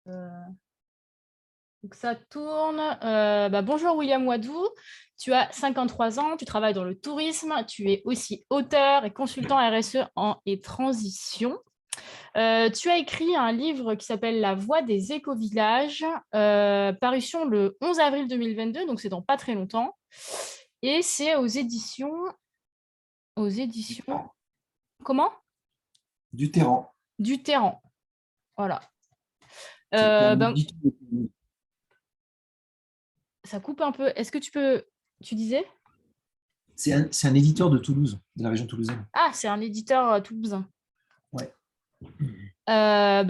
Donc ça tourne. Bonjour William Wadou, tu as 53 ans, tu travailles dans le tourisme, tu es aussi auteur et consultant RSE et transition. Tu as écrit un livre qui s'appelle La Voix des écovillages, parution le 11 avril 2022, donc c'est dans pas très longtemps. Et c'est aux éditions... Aux éditions... Comment? Du terrain. Du Terran. Voilà. C'est un Ben, éditeur ça coupe un peu. Est-ce que tu peux... Tu disais? c'est un éditeur de Toulouse, de la région toulousaine. Ah, c'est un éditeur toulousain. Ouais.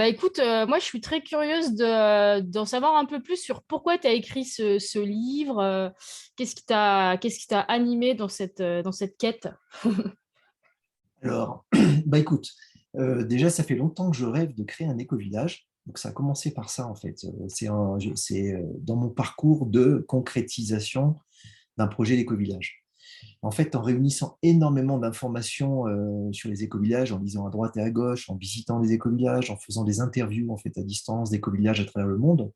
Écoute, moi je suis très curieuse d'en savoir un peu plus sur pourquoi tu as écrit ce livre, qu'est-ce qui t'a animé dans cette quête? Alors, écoute, déjà, ça fait longtemps que je rêve de créer un éco-village. Donc, ça a commencé par ça, en fait. C'est dans mon parcours de concrétisation d'un projet d'éco-village. En fait, en réunissant énormément d'informations sur les éco-villages, en lisant à droite et à gauche, en visitant les éco-villages, en faisant des interviews en fait, à distance d'éco-villages à travers le monde,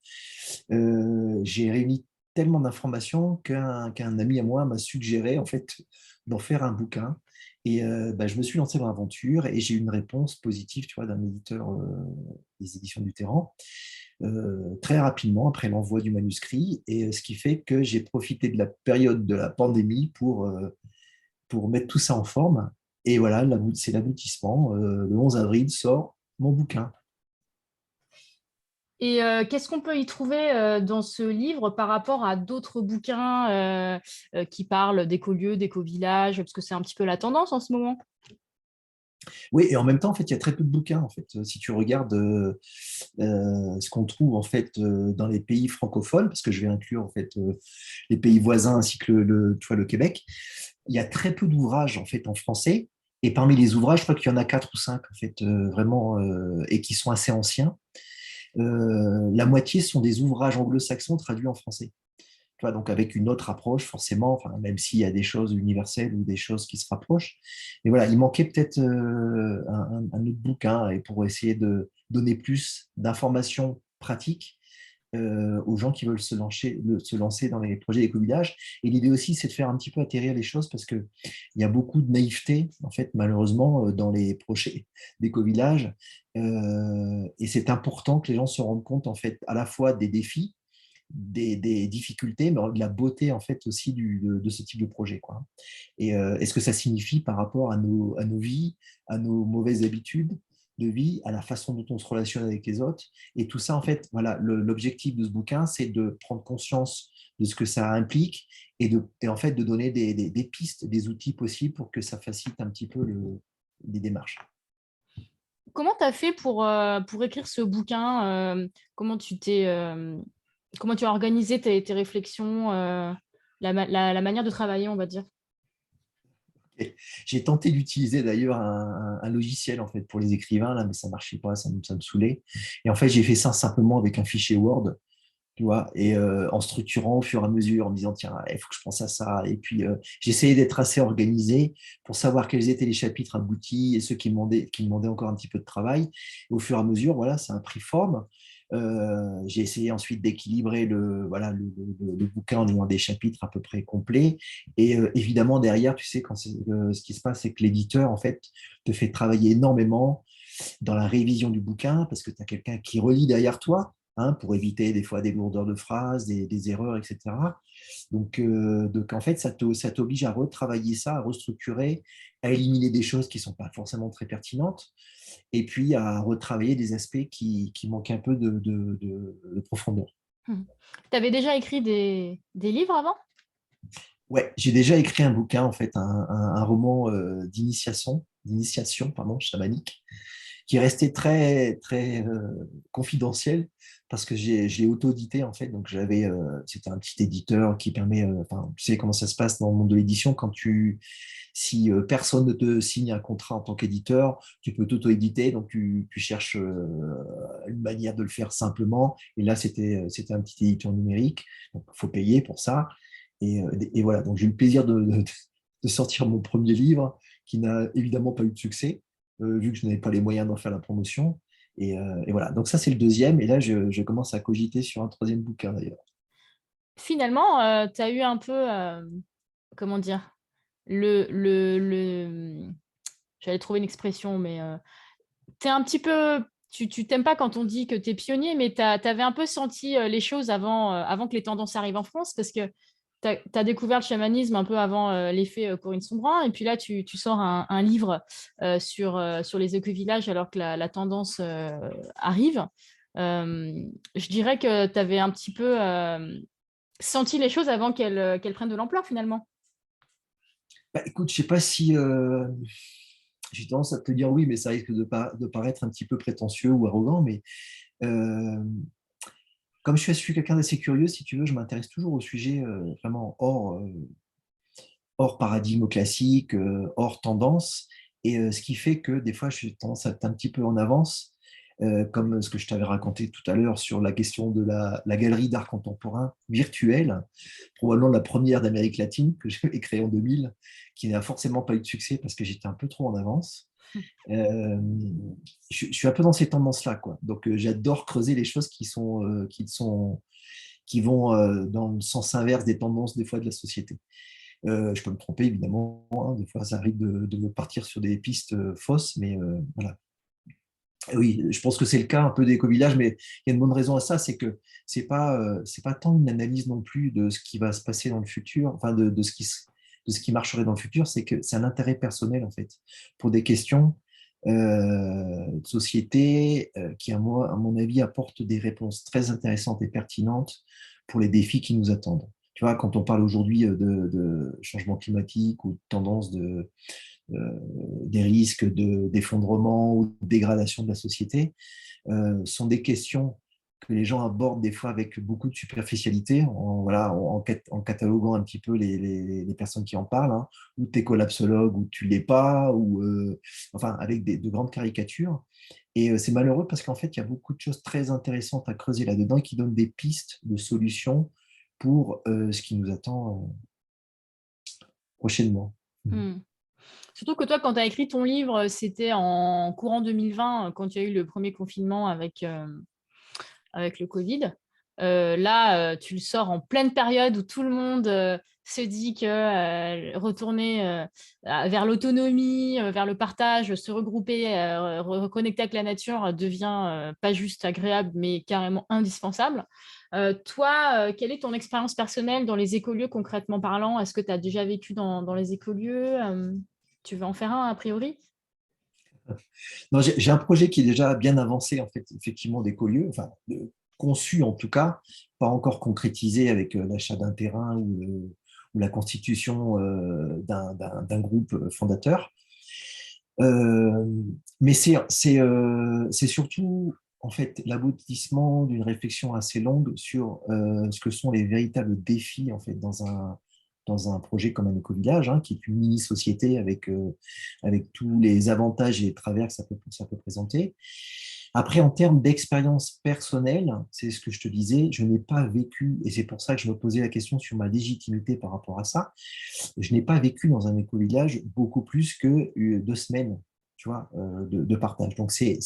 j'ai réuni tellement d'informations qu'un ami à moi m'a suggéré en fait, d'en faire un bouquin. Et je me suis lancé dans l'aventure et j'ai eu une réponse positive tu vois, d'un éditeur des éditions du Terran très rapidement après l'envoi du manuscrit. Et ce qui fait que j'ai profité de la période de la pandémie pour mettre tout ça en forme. Et voilà, c'est l'aboutissement. Le 11 avril sort mon bouquin. Et qu'est-ce qu'on peut y trouver dans ce livre par rapport à d'autres bouquins qui parlent d'écolieux, d'éco-villages, parce que c'est un petit peu la tendance en ce moment. Oui, et en même temps, en fait, il y a très peu de bouquins. En fait, si tu regardes ce qu'on trouve en fait dans les pays francophones, parce que je vais inclure en fait les pays voisins ainsi que tu vois, le Québec, il y a très peu d'ouvrages en fait en français. Et parmi les ouvrages, je crois qu'il y en a quatre ou cinq en fait vraiment et qui sont assez anciens. La moitié sont des ouvrages anglo-saxons traduits en français. Tu vois, donc avec une autre approche, forcément, enfin, même s'il y a des choses universelles ou des choses qui se rapprochent. Mais voilà, il manquait peut-être un autre bouquin et pour essayer de donner plus d'informations pratiques aux gens qui veulent se lancer dans les projets d'éco-village. Et l'idée aussi, c'est de faire un petit peu atterrir les choses parce qu'il y a beaucoup de naïveté, en fait, malheureusement, dans les projets d'éco-village. Et c'est important que les gens se rendent compte, en fait, à la fois des défis, des difficultés, mais de la beauté en fait aussi de ce type de projet, quoi. Et est-ce que ça signifie par rapport à nos vies, à nos mauvaises habitudes de vie, à la façon dont on se relationne avec les autres. Et tout ça, en fait, voilà, l'objectif de ce bouquin, c'est de prendre conscience de ce que ça implique et en fait de donner des pistes, des outils possibles pour que ça facilite un petit peu les démarches. Comment tu as fait pour écrire ce bouquin? Comment tu as organisé tes réflexions, la manière de travailler, on va dire? Et j'ai tenté d'utiliser d'ailleurs un logiciel en fait pour les écrivains là, mais ça marchait pas, ça me saoulait. Et en fait, j'ai fait ça simplement avec un fichier Word, tu vois, et en structurant au fur et à mesure, en me disant tiens, il faut que je pense à ça. Et puis j'essayais d'être assez organisé pour savoir quels étaient les chapitres aboutis et ceux qui demandaient encore un petit peu de travail. Et au fur et à mesure, voilà, ça a pris forme. J'ai essayé ensuite d'équilibrer voilà, le bouquin en ayant des chapitres à peu près complets. Et évidemment, derrière, tu sais, ce qui se passe, c'est que l'éditeur, en fait, te fait travailler énormément dans la révision du bouquin parce que tu as quelqu'un qui relit derrière toi hein, pour éviter des fois des lourdeurs de phrases, des erreurs, etc. Donc, en fait, ça t'oblige à retravailler ça, à restructurer, à éliminer des choses qui ne sont pas forcément très pertinentes et puis à retravailler des aspects qui manquent un peu de profondeur. Tu avais déjà écrit des livres avant? Ouais, j'ai déjà écrit un bouquin, en fait, un roman d'initiation pardon, chamanique, qui est resté très, très confidentiel parce que je l'ai auto-édité, en fait. Donc, c'était un petit éditeur qui permet, enfin, tu sais comment ça se passe dans le monde de l'édition, si personne ne te signe un contrat en tant qu'éditeur, tu peux t'auto-éditer, donc tu cherches une manière de le faire simplement. Et là, c'était un petit éditeur numérique, donc il faut payer pour ça. Et voilà, donc j'ai eu le plaisir de sortir mon premier livre qui n'a évidemment pas eu de succès, vu que je n'avais pas les moyens d'en faire la promotion. Et voilà. Donc ça, c'est le deuxième. Et là, je commence à cogiter sur un troisième bouquin, d'ailleurs. Finalement, tu as eu un peu, comment dire, j'allais trouver une expression, mais tu es un petit peu, tu t'aimes pas quand on dit que tu es pionnier, mais tu avais un peu senti les choses avant que les tendances arrivent en France, parce que tu as découvert le chamanisme un peu avant l'effet Corinne Sombrin, et puis là, tu sors un livre sur les éco-villages alors que la tendance arrive. Je dirais que tu avais un petit peu senti les choses avant qu'elles prennent de l'ampleur finalement. Bah, écoute, je sais pas si j'ai tendance à te dire oui, mais ça risque de paraître un petit peu prétentieux ou arrogant, mais euh, comme je suis quelqu'un d'assez curieux, si tu veux, je m'intéresse toujours au sujet vraiment hors paradigme classique, hors tendance, et ce qui fait que des fois, j'ai tendance à être un petit peu en avance, comme ce que je t'avais raconté tout à l'heure sur la question de la galerie d'art contemporain virtuelle, probablement la première d'Amérique latine que j'ai créée en 2000, qui n'a forcément pas eu de succès parce que j'étais un peu trop en avance. Euh, je suis un peu dans ces tendances-là, quoi. Donc, j'adore creuser les choses qui vont dans le sens inverse des tendances des fois de la société. Je peux me tromper, évidemment, hein, des fois, ça arrive de me partir sur des pistes fausses, mais voilà. Oui, je pense que c'est le cas un peu d'éco-village, mais il y a une bonne raison à ça, c'est que c'est pas tant une analyse non plus de ce qui va se passer dans le futur, enfin de ce qui marcherait dans le futur, c'est que c'est un intérêt personnel en fait pour des questions de société qui, à mon avis, apportent des réponses très intéressantes et pertinentes pour les défis qui nous attendent. Tu vois, quand on parle aujourd'hui de changement climatique ou de tendance des risques d'effondrement ou de dégradation de la société, sont des questions que les gens abordent des fois avec beaucoup de superficialité, voilà, en cataloguant un petit peu les personnes qui en parlent, hein, ou tu es collapsologue ou tu l'es pas, ou enfin avec de grandes caricatures. Et c'est malheureux parce qu'en fait, il y a beaucoup de choses très intéressantes à creuser là-dedans et qui donnent des pistes de solutions pour ce qui nous attend prochainement. Hmm. Surtout que toi, quand tu as écrit ton livre, c'était en courant 2020, quand il y a eu le premier confinement avec le Covid. Là, tu le sors en pleine période où tout le monde se dit que retourner vers l'autonomie, vers le partage, se regrouper, reconnecter avec la nature devient pas juste agréable, mais carrément indispensable. Toi, quelle est ton expérience personnelle dans les écolieux concrètement parlant? Est-ce que tu as déjà vécu dans les écolieux? Tu veux en faire un a priori? Non, j'ai un projet qui est déjà bien avancé, en fait, effectivement, d'écolieux, enfin, conçu en tout cas, pas encore concrétisé avec l'achat d'un terrain ou la constitution d'un groupe fondateur. Euh, mais c'est surtout, en fait, l'aboutissement d'une réflexion assez longue sur ce que sont les véritables défis, en fait, dans un projet comme un éco-village, hein, qui est une mini-société avec tous les avantages et les travers que ça peut présenter. Après, en termes d'expérience personnelle, c'est ce que je te disais, je n'ai pas vécu, et c'est pour ça que je me posais la question sur ma légitimité par rapport à ça, je n'ai pas vécu dans un éco-village beaucoup plus que 2 semaines, tu vois, de partage. Donc, c'est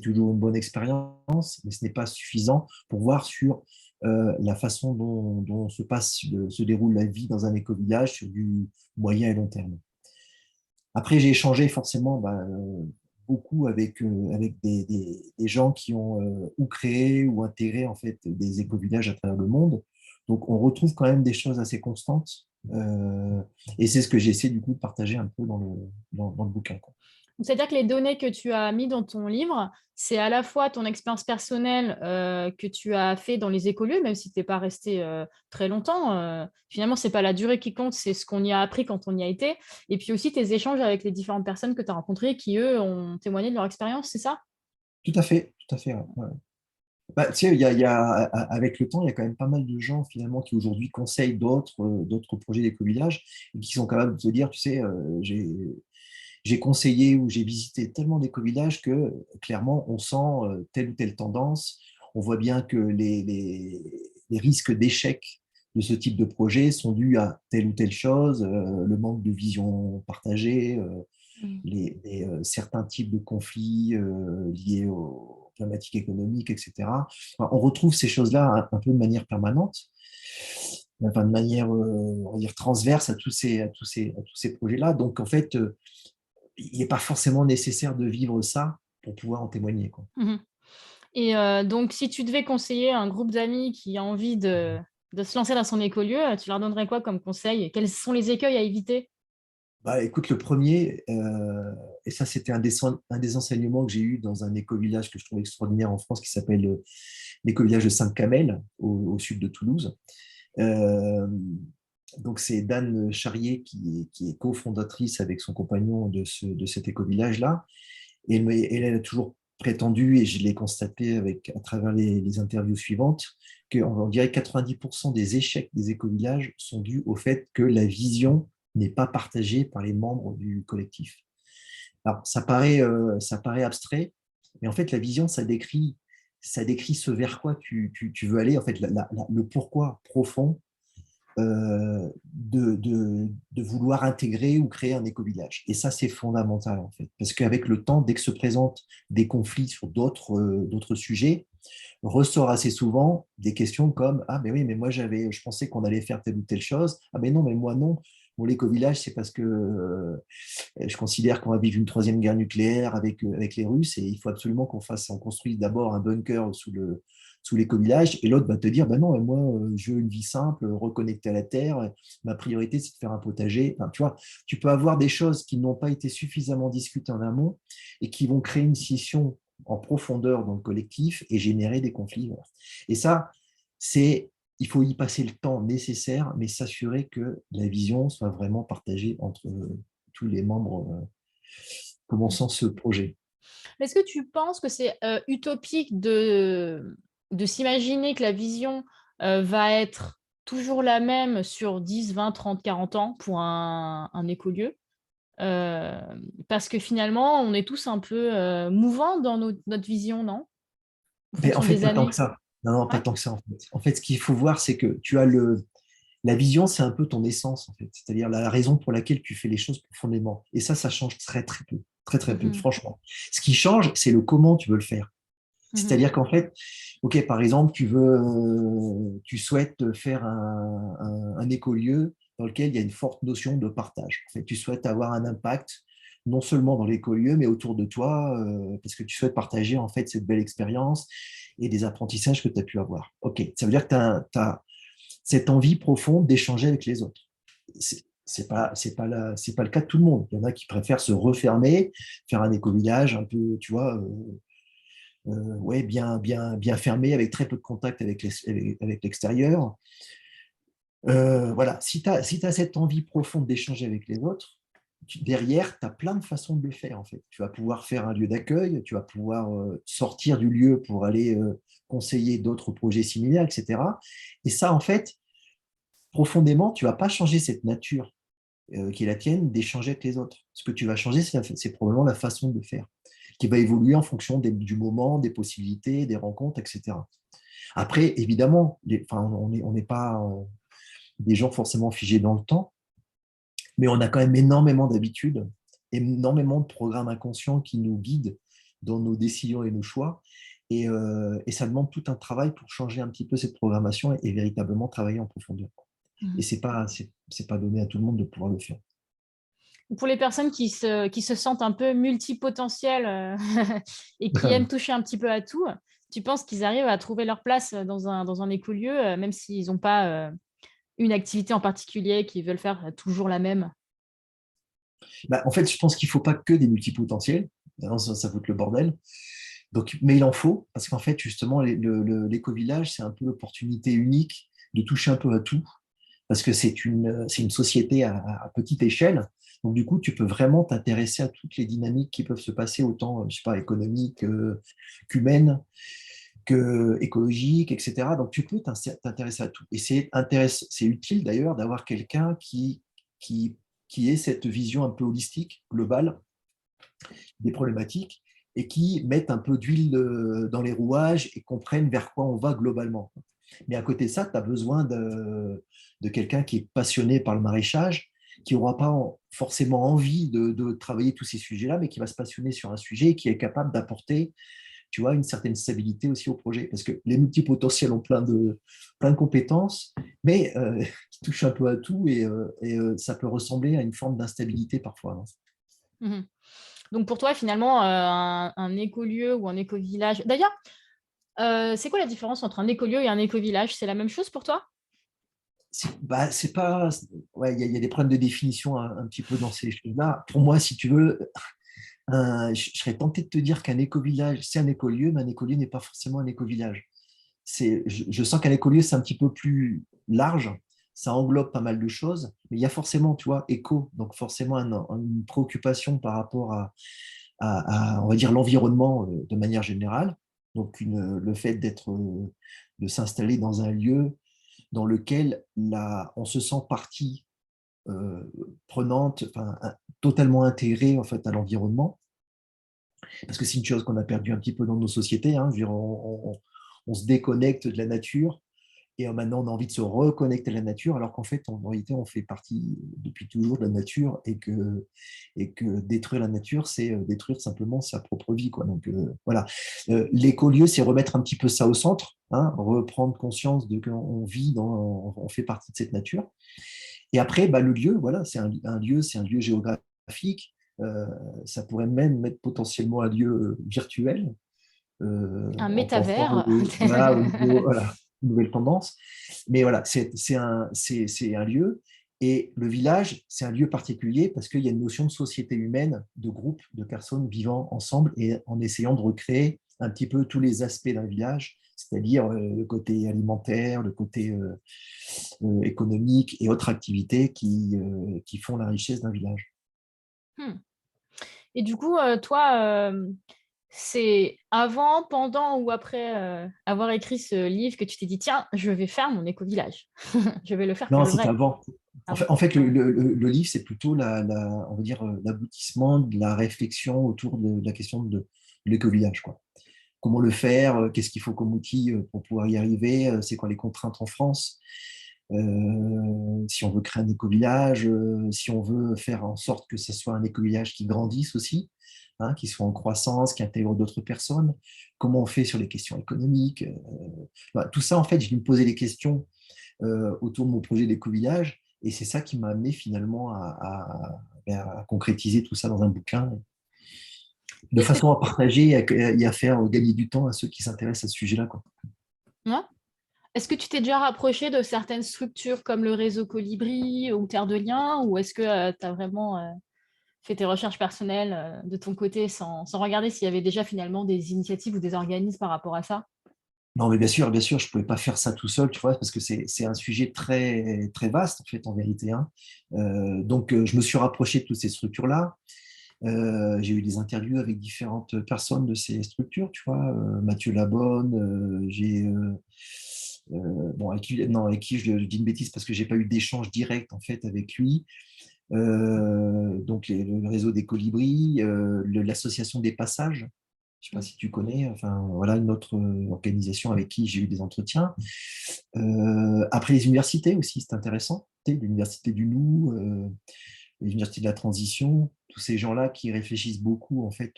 toujours une bonne expérience, mais ce n'est pas suffisant pour voir sur la façon dont se déroule la vie dans un éco-village sur du moyen et long terme. Après, j'ai échangé forcément beaucoup avec des gens qui ont ou créé ou intégré en fait des éco-villages à travers le monde. Donc, on retrouve quand même des choses assez constantes. Et c'est ce que j'essaie du coup de partager un peu dans le bouquin, quoi. C'est-à-dire que les données que tu as mis dans ton livre, c'est à la fois ton expérience personnelle que tu as fait dans les écolieux, même si tu n'es pas resté très longtemps. Finalement, ce n'est pas la durée qui compte, c'est ce qu'on y a appris quand on y a été. Et puis aussi tes échanges avec les différentes personnes que tu as rencontrées qui, eux, ont témoigné de leur expérience, c'est ça? Tout à fait. Ouais. Ouais. Bah, tu sais, avec le temps, il y a quand même pas mal de gens finalement qui aujourd'hui conseillent d'autres projets d'éco-village et qui sont capables de se dire, tu sais, j'ai conseillé ou j'ai visité tellement d'éco-villages que clairement, on sent telle ou telle tendance. On voit bien que les risques d'échec de ce type de projet sont dus à telle ou telle chose, le manque de vision partagée, Mhm. certains types de conflits liés aux problématiques économiques, etc. Enfin, on retrouve ces choses-là un peu de manière permanente, enfin, de manière, on va dire, transverse à tous ces projets-là. Donc, en fait, il n'est pas forcément nécessaire de vivre ça pour pouvoir en témoigner, quoi. Mhm. Et donc, si tu devais conseiller un groupe d'amis qui a envie de se lancer dans son écolieu, tu leur donnerais quoi comme conseil? Quels sont les écueils à éviter? Bah, écoute, le premier, et ça c'était un des enseignements que j'ai eu dans un éco-village que je trouve extraordinaire en France qui s'appelle l'éco-village de Sainte-Camelle au sud de Toulouse. Euh, donc c'est Dane Charrier qui est cofondatrice avec son compagnon de cet éco-village-là. Et elle a toujours prétendu, et je l'ai constaté à travers les interviews suivantes, qu'on dirait que 90% des échecs des éco-villages sont dus au fait que la vision n'est pas partagée par les membres du collectif. Alors, ça paraît abstrait, mais en fait, la vision, ça décrit ce vers quoi tu veux aller, en fait, le pourquoi profond de vouloir intégrer ou créer un éco-village. Et ça, c'est fondamental, en fait. Parce qu'avec le temps, dès que se présentent des conflits sur d'autres sujets, ressort assez souvent des questions comme « Ah, mais oui, mais moi, je pensais qu'on allait faire telle ou telle chose. Ah, mais non, mais moi, non. Mon l'éco-village, c'est parce que je considère qu'on va vivre une troisième guerre nucléaire avec les Russes et il faut absolument on construise d'abord un bunker sous l'éco-village et l'autre va te dire, ben non, moi, je veux une vie simple, reconnectée à la terre, ma priorité, c'est de faire un potager. Enfin, tu vois, tu peux avoir des choses qui n'ont pas été suffisamment discutées en amont et qui vont créer une scission en profondeur dans le collectif et générer des conflits. Voilà. Et ça, il faut y passer le temps nécessaire, mais s'assurer que la vision soit vraiment partagée entre tous les membres commençant ce projet. Est-ce que tu penses que c'est utopique de s'imaginer que la vision va être toujours la même sur 10, 20, 30, 40 ans pour un écolieu? Euh, Parce que finalement, on est tous un peu mouvants dans notre vision, non? En Mais en fonction fait, des pas tant que années. ça. Non, non, pas Ouais. tant que ça, en fait. En fait, ce qu'il faut voir, c'est que la vision, c'est un peu ton essence, en fait. C'est-à-dire la raison pour laquelle tu fais les choses profondément. Et ça change très, très peu. Très, très peu, Mhm, franchement. Ce qui change, c'est le comment tu veux le faire. mhm, C'est-à-dire qu'en fait, OK, par exemple, tu souhaites faire un écolieu dans lequel il y a une forte notion de partage. En fait, tu souhaites avoir un impact non seulement dans l'écolieu, mais autour de toi, parce que tu souhaites partager en fait cette belle expérience et des apprentissages que tu as pu avoir. OK, ça veut dire que tu as cette envie profonde d'échanger avec les autres. C'est pas le cas de tout le monde. Il y en a qui préfèrent se refermer, faire un éco-village un peu, tu vois, ouais, bien fermé, avec très peu de contact avec l'extérieur. Voilà, si tu as, si tu cette envie profonde d'échanger avec les autres, derrière, tu as plein de façons de le faire, en fait. Tu vas pouvoir faire un lieu d'accueil, tu vas pouvoir sortir du lieu pour aller conseiller d'autres projets similaires, etc. Et ça, en fait, profondément, tu ne vas pas changer cette nature qui est la tienne d'échanger avec les autres. Ce que tu vas changer, c'est probablement la façon de le faire, qui va évoluer en fonction du moment, des possibilités, des rencontres, etc. Après, évidemment, enfin, on n'est pas des gens forcément figés dans le temps, mais on a quand même énormément d'habitudes, énormément de programmes inconscients qui nous guident dans nos décisions et nos choix. Et ça demande tout un travail pour changer un petit peu cette programmation et véritablement travailler en profondeur. Et mhm. c'est pas donné à tout le monde de pouvoir le faire. Pour les personnes qui se sentent un peu multipotentielles et qui aiment toucher un petit peu à tout, tu penses qu'ils arrivent à trouver leur place dans un écolieu, même s'ils n'ont pas une activité en particulier, qu'ils veulent faire toujours la même? Bah, en fait, je pense qu'il ne faut pas que des multipotentiels, hein, ça fout le bordel. Donc, mais il en faut, parce qu'en fait, justement, l'éco-village, c'est un peu l'opportunité unique de toucher un peu à tout, parce que c'est une société à petite échelle. Donc, du coup, tu peux vraiment t'intéresser à toutes les dynamiques qui peuvent se passer, autant, je sais pas, économiques qu'humaines, que écologiques, etc. Donc, tu peux t'intéresser à tout. Et c'est utile d'ailleurs d'avoir quelqu'un qui, qui ait cette vision un peu holistique, globale, des problématiques et qui mettent un peu d'huile dans les rouages et comprennent vers quoi on va globalement. Mais à côté de ça, tu as besoin de quelqu'un qui est passionné par le maraîchage qui n'aura pas forcément envie de travailler tous ces sujets-là, mais qui va se passionner sur un sujet et qui est capable d'apporter, tu vois, une certaine stabilité aussi au projet. Parce que les multipotentiels ont plein de compétences, mais qui touchent un peu à tout ça peut ressembler à une forme d'instabilité parfois. Hein. Mhm. Donc pour toi, finalement, un écolieu ou un éco-village. D'ailleurs, c'est quoi la différence entre un écolieu et un éco-village? C'est la même chose pour toi? C'est pas. Ouais, il y a des problèmes de définition un petit peu dans ces choses-là. Pour moi, si tu veux, je serais tenté de te dire qu'un éco-village, c'est un écolieu, mais un écolieu n'est pas forcément un éco-village. Je sens qu'un écolieu, c'est un petit peu plus large, ça englobe pas mal de choses, mais il y a forcément, tu vois, éco, donc forcément une préoccupation par rapport on va dire, l'environnement de manière générale. Donc, le fait de s'installer dans un lieu dans lequel on se sent partie euh, prenante, enfin, totalement intégrée en fait, à l'environnement. Parce que c'est une chose qu'on a perdue un petit peu dans nos sociétés. Hein. Je veux dire, on se déconnecte de la nature et maintenant on a envie de se reconnecter à la nature, alors qu'en fait, en réalité, on fait partie depuis toujours de la nature et que détruire la nature, c'est détruire simplement sa propre vie. Quoi. Donc voilà, l'écolieu, c'est remettre un petit peu ça au centre, hein, reprendre conscience de qu'on vit on fait partie de cette nature. Et après, bah, le lieu, voilà, c'est un lieu géographique. Euh, Ça pourrait même être potentiellement un lieu virtuel Un en pensant métavers. voilà, au niveau, voilà, une nouvelle tendance. Mais voilà, c'est un lieu. Et le village, c'est un lieu particulier parce qu'il y a une notion de société humaine, de groupe, de personnes vivant ensemble et en essayant de recréer un petit peu tous les aspects d'un village, c'est-à-dire le côté alimentaire, le côté économique et autres activités qui font la richesse d'un village. Hmm. Et du coup, toi, c'est avant, pendant ou après avoir écrit ce livre que tu t'es dit, tiens, je vais faire mon éco-village. Je vais le faire pour Non, le c'était vrai. avant. Avant. En fait, le livre, c'est plutôt on va dire, l'aboutissement de la réflexion autour de la question de l'éco-village, quoi. Comment le faire, qu'est-ce qu'il faut comme outil pour pouvoir y arriver, c'est quoi les contraintes en France, si on veut créer un éco-village, si on veut faire en sorte que ce soit un éco-village qui grandisse aussi, hein, qui soit en croissance, qui intègre d'autres personnes, comment on fait sur les questions économiques. Voilà, tout ça, en fait, je vais me poser des questions autour de mon projet d'éco-village. Et c'est ça qui m'a amené finalement à concrétiser tout ça dans un bouquin, de Est-ce que, façon à partager et à faire gagner du temps à ceux qui s'intéressent à ce sujet-là, quoi. ouais. Est-ce que tu t'es déjà rapproché de certaines structures comme le réseau Colibri ou Terre de Liens, ou est-ce que tu as vraiment fait tes recherches personnelles de ton côté sans regarder s'il y avait déjà finalement des initiatives ou des organismes par rapport à ça? Non, mais bien sûr, je ne pouvais pas faire ça tout seul, tu vois, parce que c'est un sujet très, très vaste, en fait, en vérité. Hein. Donc, je me suis rapproché de toutes ces structures-là. J'ai eu des interviews avec différentes personnes de ces structures, tu vois, Mathieu Labonne, bon, avec qui je dis une bêtise parce que j'ai pas eu d'échange direct en fait avec lui. Donc le réseau des colibris, l'association des passages, je sais pas Mm. si tu connais, enfin voilà une autre organisation avec qui j'ai eu des entretiens. Après les universités aussi, c'est intéressant, l'université du Nou, l'université de la transition, tous ces gens-là qui réfléchissent beaucoup en fait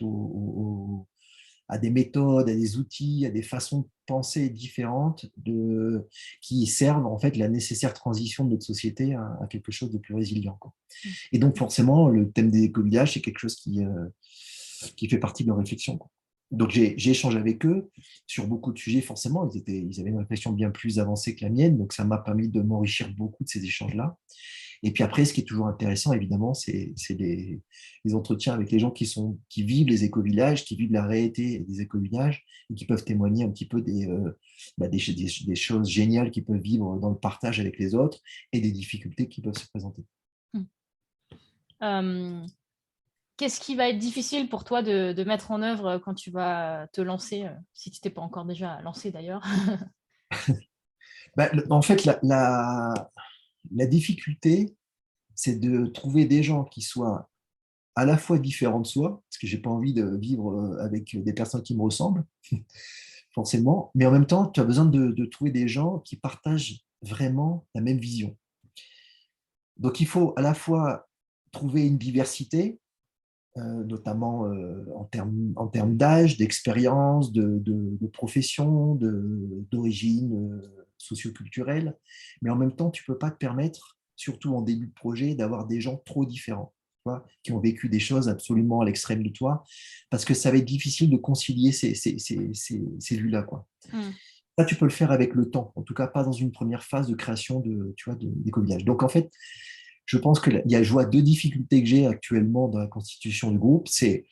à des méthodes, à des outils, à des façons de penser différentes qui servent en fait la nécessaire transition de notre société à quelque chose de plus résilient, quoi. Mm. Et donc forcément, le thème des éco-villages, c'est quelque chose qui fait partie de leur réflexion, quoi. Donc j'ai échangé avec eux sur beaucoup de sujets, forcément, ils avaient une réflexion bien plus avancée que la mienne, donc ça m'a permis de m'enrichir beaucoup de ces échanges-là. Et puis après, ce qui est toujours intéressant, évidemment, c'est les entretiens avec les gens qui vivent les éco-villages, qui vivent la réalité des éco-villages et qui peuvent témoigner un petit peu des choses géniales qu'ils peuvent vivre dans le partage avec les autres et des difficultés qui peuvent se présenter. Mm. Euh, Qu'est-ce qui va être difficile pour toi de mettre en œuvre quand tu vas te lancer, si tu t'es pas encore déjà lancé d'ailleurs? En fait, la difficulté, c'est de trouver des gens qui soient à la fois différents de soi, parce que j'ai pas envie de vivre avec des personnes qui me ressemblent, forcément, mais en même temps, tu as besoin de trouver des gens qui partagent vraiment la même vision. Donc, il faut à la fois trouver une diversité, notamment en termes d'âge, d'expérience, de profession, d'origine socioculturelle, mais en même temps, tu ne peux pas te permettre, surtout en début de projet, d'avoir des gens trop différents, tu vois, qui ont vécu des choses absolument à l'extrême de toi, parce que ça va être difficile de concilier ces vues-là, quoi. Ça, tu peux le faire avec le temps, en tout cas pas dans une première phase de création tu vois, d'écovillages. Donc en fait, je pense je vois deux difficultés que j'ai actuellement dans la constitution du groupe. C'est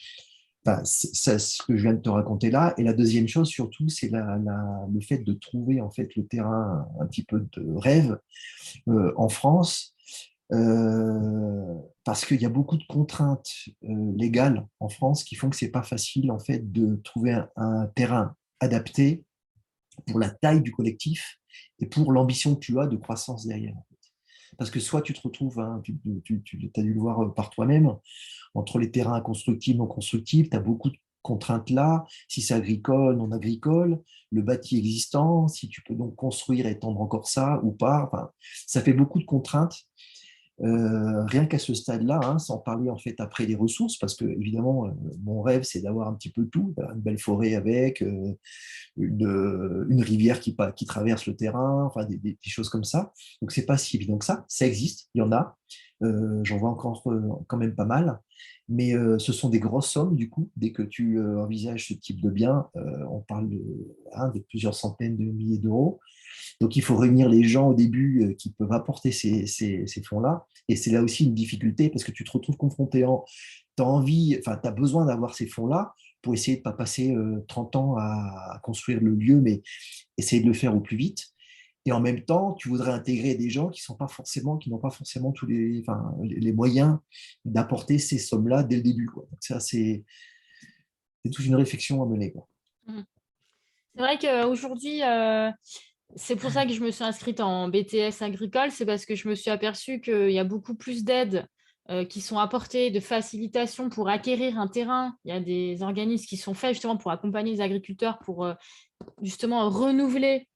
ce que je viens de te raconter là. Et la deuxième chose, surtout, c'est le fait de trouver en fait le terrain un petit peu de rêve en France, parce qu'il y a beaucoup de contraintes légales en France qui font que c'est pas facile en fait de trouver un terrain adapté pour la taille du collectif et pour l'ambition que tu as de croissance derrière. Parce que soit tu te retrouves, hein, tu as dû le voir par toi-même, entre les terrains constructibles, non constructibles, tu as beaucoup de contraintes là, si c'est agricole, non agricole, le bâti existant, si tu peux donc construire et étendre encore ça ou pas. Enfin, ça fait beaucoup de contraintes. Rien qu'à ce stade-là, hein, sans parler en fait après des ressources, parce que évidemment, mon rêve, c'est d'avoir un petit peu tout, une belle forêt avec, une rivière qui traverse le terrain, enfin des choses comme ça. Donc, c'est pas si évident que ça existe, il y en a. J'en vois encore quand même pas mal. Mais ce sont des grosses sommes, du coup, dès que tu envisages ce type de bien, on parle hein, de plusieurs centaines de milliers d'euros. Donc, il faut réunir les gens au début qui peuvent apporter ces fonds-là. Et c'est là aussi une difficulté parce que tu te retrouves confronté tu as envie, enfin, tu as besoin d'avoir ces fonds-là pour essayer de ne pas passer 30 ans à construire le lieu, mais essayer de le faire au plus vite. Et en même temps, tu voudrais intégrer des gens qui n'ont pas forcément enfin, les moyens d'apporter ces sommes-là dès le début, quoi. Donc ça, c'est toute une réflexion à mener, quoi. C'est vrai qu'aujourd'hui, c'est pour ça que je me suis inscrite en BTS agricole, c'est parce que je me suis aperçue qu'il y a beaucoup plus d'aides qui sont apportées, de facilitation pour acquérir un terrain. Il y a des organismes qui sont faits justement pour accompagner les agriculteurs, pour justement renouveler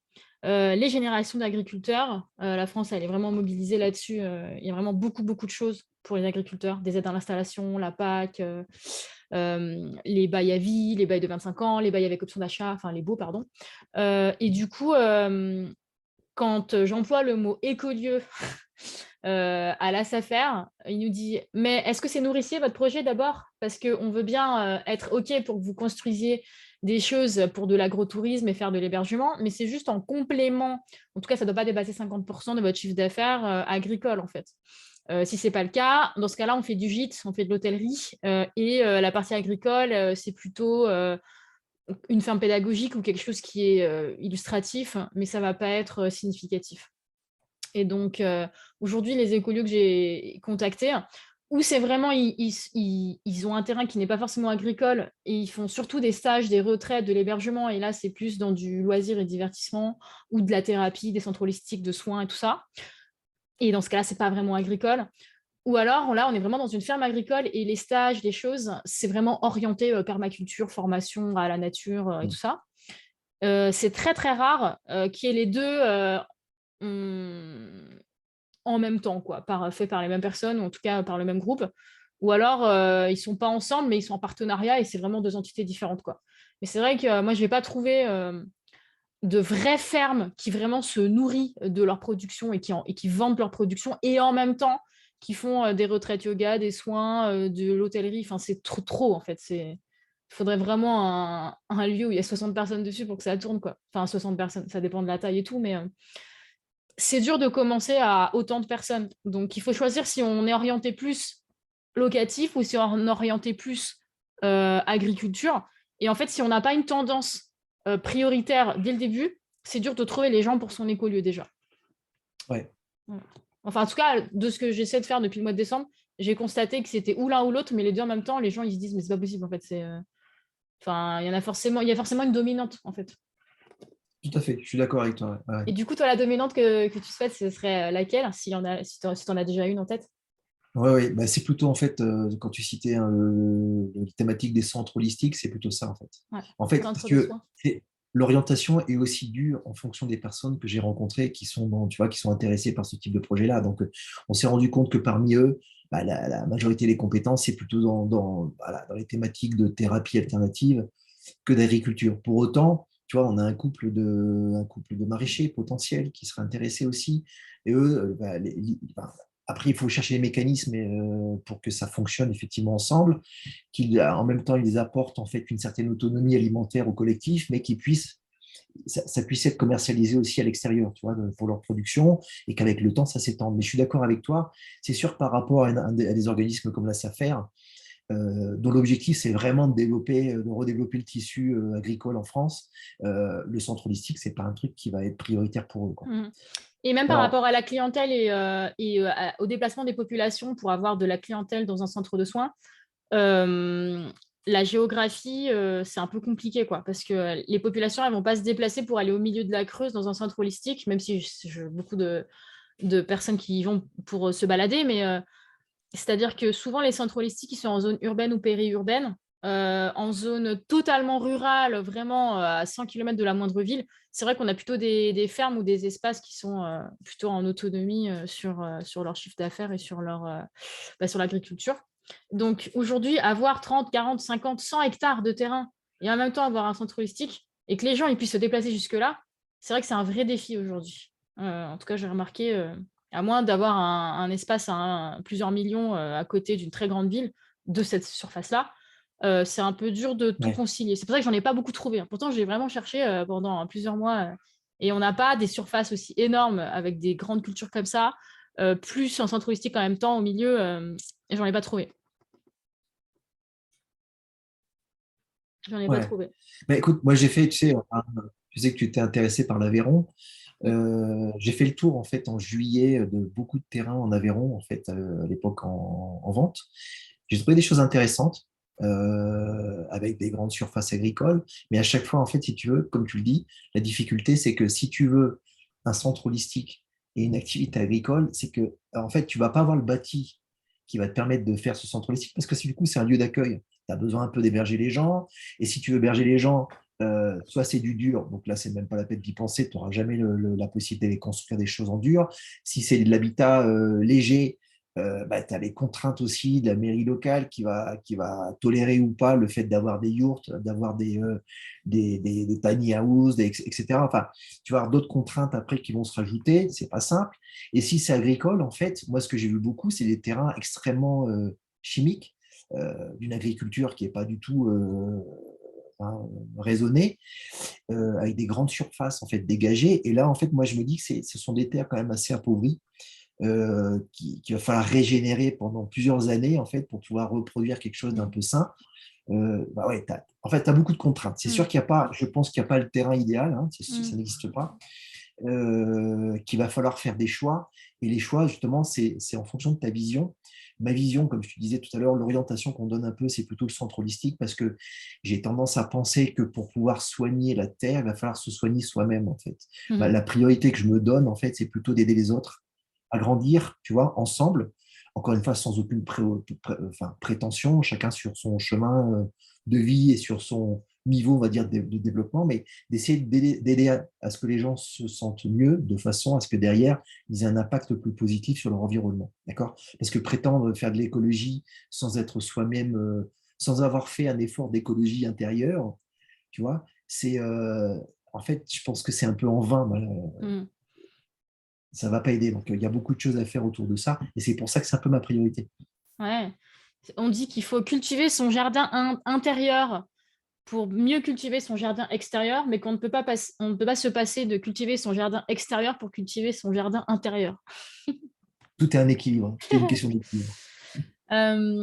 les générations d'agriculteurs. La France, elle est vraiment mobilisée là-dessus. Il y a vraiment beaucoup, beaucoup de choses pour les agriculteurs, des aides à l'installation, la PAC, les bails à vie, les bails de 25 ans, les bails avec option d'achat, enfin les baux, pardon. Et du coup, quand j'emploie le mot écolieu à la SAFER, il nous dit « Mais est-ce que c'est nourricier votre projet d'abord? Parce qu'on veut bien être OK pour que vous construisiez des choses pour de l'agrotourisme et faire de l'hébergement, mais c'est juste en complément. En tout cas, ça ne doit pas dépasser 50% de votre chiffre d'affaires agricole, en fait. Si ce n'est pas le cas, dans ce cas-là, on fait du gîte, on fait de l'hôtellerie, et la partie agricole, c'est plutôt une ferme pédagogique ou quelque chose qui est illustratif, mais ça ne va pas être significatif. Et donc, aujourd'hui, les écolieux que j'ai contactés, où c'est vraiment, ils ont un terrain qui n'est pas forcément agricole, et ils font surtout des stages, des retraites, de l'hébergement, et là, c'est plus dans du loisir et divertissement, ou de la thérapie, des centres holistiques de soins et tout ça. Et dans ce cas-là, c'est pas vraiment agricole. Ou alors, là, on est vraiment dans une ferme agricole et les stages, les choses, c'est vraiment orienté permaculture, formation à la nature et tout ça. C'est très, très rare qu'il y ait les deux en même temps, quoi, fait par les mêmes personnes, ou en tout cas par le même groupe. Ou alors, ils sont pas ensemble, mais ils sont en partenariat et c'est vraiment deux entités différentes, quoi. Mais c'est vrai que moi, je vais pas trouver de vraies fermes qui vraiment se nourrissent de leur production et qui vendent leur production et en même temps qui font des retraites yoga, des soins, de l'hôtellerie. Enfin, c'est trop en fait. Il faudrait vraiment un lieu où il y a 60 personnes dessus pour que ça tourne, quoi. Enfin, 60 personnes, ça dépend de la taille et tout, mais c'est dur de commencer à autant de personnes. Donc, il faut choisir si on est orienté plus locatif ou si on est orienté plus agriculture. Et en fait, si on n'a pas une tendance prioritaire dès le début, c'est dur de trouver les gens pour son écolieu déjà. Ouais. Enfin, en tout cas, de ce que j'essaie de faire depuis le mois de décembre, j'ai constaté que c'était ou l'un ou l'autre, mais les deux en même temps, les gens ils se disent mais c'est pas possible en fait. Enfin, il y a forcément une dominante en fait. Tout à fait, je suis d'accord avec toi. Ouais. Et du coup, toi, la dominante que tu souhaites, ce serait laquelle, si t'en as déjà une en tête? Ouais, ouais. Bah, c'est plutôt en fait, quand tu citais la thématique des centres holistiques, c'est plutôt ça en fait. Ouais, En fait, si centre tu de veux, soins. l'orientation est aussi due en fonction des personnes que j'ai rencontrées qui sont, tu vois, qui sont intéressées par ce type de projet-là. Donc, on s'est rendu compte que parmi eux, bah, la majorité des compétences, c'est plutôt voilà, dans les thématiques de thérapie alternative que d'agriculture. Pour autant, tu vois, on a un couple de maraîchers potentiels qui seraient intéressés aussi. Et eux, après, il faut chercher les mécanismes pour que ça fonctionne effectivement ensemble, en même temps, ils apportent en fait une certaine autonomie alimentaire au collectif, mais ça puisse être commercialisé aussi à l'extérieur, tu vois, pour leur production, et qu'avec le temps, ça s'étende. Mais je suis d'accord avec toi, c'est sûr par rapport à des organismes comme la SAFER, dont l'objectif, c'est vraiment de redévelopper le tissu agricole en France, le centre holistique, c'est pas un truc qui va être prioritaire pour eux, quoi. Mhm. Et même par Alors, rapport à la clientèle au déplacement des populations pour avoir de la clientèle dans un centre de soins, euh, la géographie, c'est un peu compliqué, quoi, parce que les populations, elles vont pas se déplacer pour aller au milieu de la Creuse dans un centre holistique, même si beaucoup de personnes qui y vont pour se balader, mais c'est-à-dire que souvent, les centres holistiques, ils sont en zone urbaine ou périurbaine. En zone totalement rurale, vraiment à 100 km de la moindre ville, c'est vrai qu'on a plutôt des fermes ou des espaces qui sont plutôt en autonomie sur leur chiffre d'affaires et sur l'agriculture. Donc aujourd'hui, avoir 30, 40, 50, 100 hectares de terrain et en même temps avoir un centre holistique et que les gens ils puissent se déplacer jusque-là, c'est vrai que c'est un vrai défi aujourd'hui. En tout cas, j'ai remarqué, à moins d'avoir un espace à plusieurs millions à côté d'une très grande ville de cette surface-là, c'est un peu dur de tout ouais. concilier. C'est pour ça que j'en ai pas beaucoup trouvé. Pourtant, j'ai vraiment cherché pendant plusieurs mois et on n'a pas des surfaces aussi énormes avec des grandes cultures comme ça, plus un centre touristique en même temps au milieu, et j'en ai pas trouvé. J'en ai pas Ouais. trouvé. Bah, écoute, moi j'ai fait, tu sais que tu étais intéressé par l'Aveyron. Mm. J'ai fait le tour en fait en juillet de beaucoup de terrains en Aveyron en fait à l'époque en vente. J'ai trouvé des choses intéressantes avec des grandes surfaces agricoles, mais à chaque fois en fait, si tu veux, comme tu le dis, la difficulté c'est que si tu veux un centre holistique et une activité agricole, c'est que en fait tu vas pas avoir le bâti qui va te permettre de faire ce centre holistique parce que du coup c'est un lieu d'accueil. Tu as besoin un peu d'héberger les gens, et si tu veux héberger les gens, soit c'est du dur, donc là, c'est même pas la peine d'y penser, tu n'auras jamais la possibilité de construire des choses en dur. Si c'est de l'habitat léger, bah, tu as les contraintes aussi de la mairie locale qui va tolérer ou pas le fait d'avoir des yourtes, d'avoir des tiny houses, etc. Enfin, tu vas avoir d'autres contraintes après qui vont se rajouter, c'est pas simple. Et si c'est agricole, en fait, moi, ce que j'ai vu beaucoup, c'est des terrains extrêmement chimiques, d'une agriculture qui n'est pas du tout hein, raisonnée, avec des grandes surfaces en fait dégagées. Et là, en fait, moi, je me dis que ce sont des terres quand même assez appauvries, qu'il va falloir régénérer pendant plusieurs années en fait pour pouvoir reproduire quelque chose d'un Mm. peu sain. Bah ouais, en fait, tu as beaucoup de contraintes. C'est Mm. sûr qu'il n'y a pas, je pense qu'il n'y a pas le terrain idéal, hein, ça Mm. n'existe pas, qu'il va falloir faire des choix. Et les choix, justement, c'est en fonction de ta vision. Ma vision, comme je te disais tout à l'heure, l'orientation qu'on donne un peu, c'est plutôt le centre holistique parce que j'ai tendance à penser que pour pouvoir soigner la terre, il va falloir se soigner soi-même, en fait. Bah, Mm. la priorité que je me donne, en fait, c'est plutôt d'aider les autres à grandir, tu vois, ensemble. Encore une fois, sans aucune prétention, chacun sur son chemin de vie et sur son niveau, on va dire, de développement, mais d'essayer d'aider à ce que les gens se sentent mieux de façon à ce que derrière, ils aient un impact plus positif sur leur environnement. D'accord? Parce que prétendre faire de l'écologie sans être soi-même, sans avoir fait un effort d'écologie intérieure, tu vois, en fait, je pense que c'est un peu en vain. Mm. Ça ne va pas aider. Donc, il y a beaucoup de choses à faire autour de ça. Et c'est pour ça que c'est un peu ma priorité. Ouais. On dit qu'il faut cultiver son jardin intérieur pour mieux cultiver son jardin extérieur, mais qu'on ne peut pas se passer de cultiver son jardin extérieur pour cultiver son jardin intérieur. Tout est un équilibre. Tout est une question d'équilibre.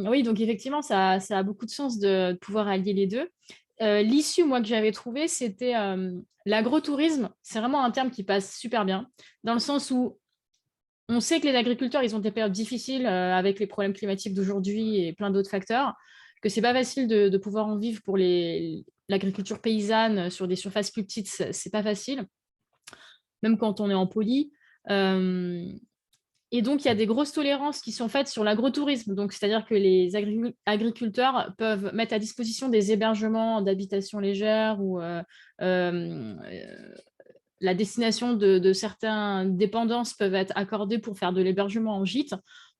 Oui, donc effectivement, ça a beaucoup de sens de pouvoir allier les deux. L'issue, moi, que j'avais trouvé, c'était l'agrotourisme. C'est vraiment un terme qui passe super bien, dans le sens où on sait que les agriculteurs, ils ont des périodes difficiles avec les problèmes climatiques d'aujourd'hui et plein d'autres facteurs, que c'est pas facile de pouvoir en vivre pour l'agriculture paysanne sur des surfaces plus petites, c'est pas facile, même quand on est en poli. Euh, Et donc, il y a des grosses tolérances qui sont faites sur l'agrotourisme. Donc, c'est-à-dire que les agriculteurs peuvent mettre à disposition des hébergements d'habitation légère ou la destination de certaines dépendances peuvent être accordées pour faire de l'hébergement en gîte,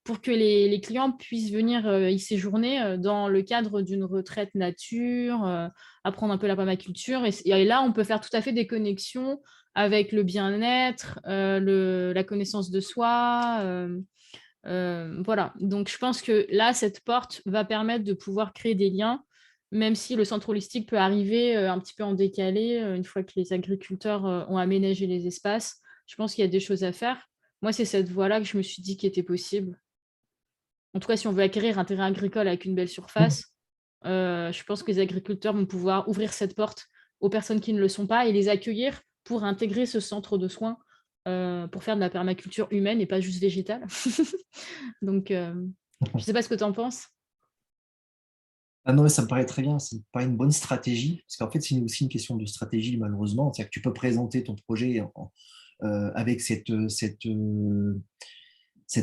pour que les clients puissent venir y séjourner dans le cadre d'une retraite nature, apprendre un peu la permaculture. Et là, on peut faire tout à fait des connexions avec le bien-être, la connaissance de soi. Voilà. Donc, je pense que là, cette porte va permettre de pouvoir créer des liens, même si le centre holistique peut arriver un petit peu en décalé, une fois que les agriculteurs ont aménagé les espaces. Je pense qu'il y a des choses à faire. Moi, c'est cette voie-là que je me suis dit qui était possible. En tout cas, si on veut acquérir un terrain agricole avec une belle surface, je pense que les agriculteurs vont pouvoir ouvrir cette porte aux personnes qui ne le sont pas et les accueillir pour intégrer ce centre de soins pour faire de la permaculture humaine et pas juste végétale. Donc, je ne sais pas ce que tu en penses. Ah non, mais ça me paraît très bien, ça me paraît une bonne stratégie, parce qu'en fait, c'est aussi une question de stratégie, malheureusement. C'est-à-dire que tu peux présenter ton projet avec cette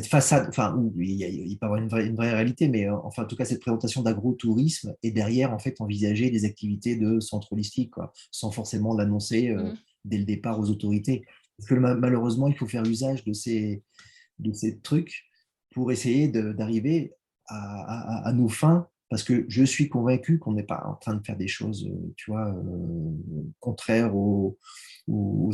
façade, enfin, où il peut y avoir une vraie réalité, mais enfin, en tout cas, cette présentation d'agrotourisme, et derrière, en fait, envisager des activités de centre holistique, quoi, sans forcément l'annoncer dès le départ aux autorités. Parce que malheureusement, il faut faire usage de ces trucs pour essayer d'arriver à nos fins, parce que je suis convaincu qu'on n'est pas en train de faire des choses, tu vois, contraires aux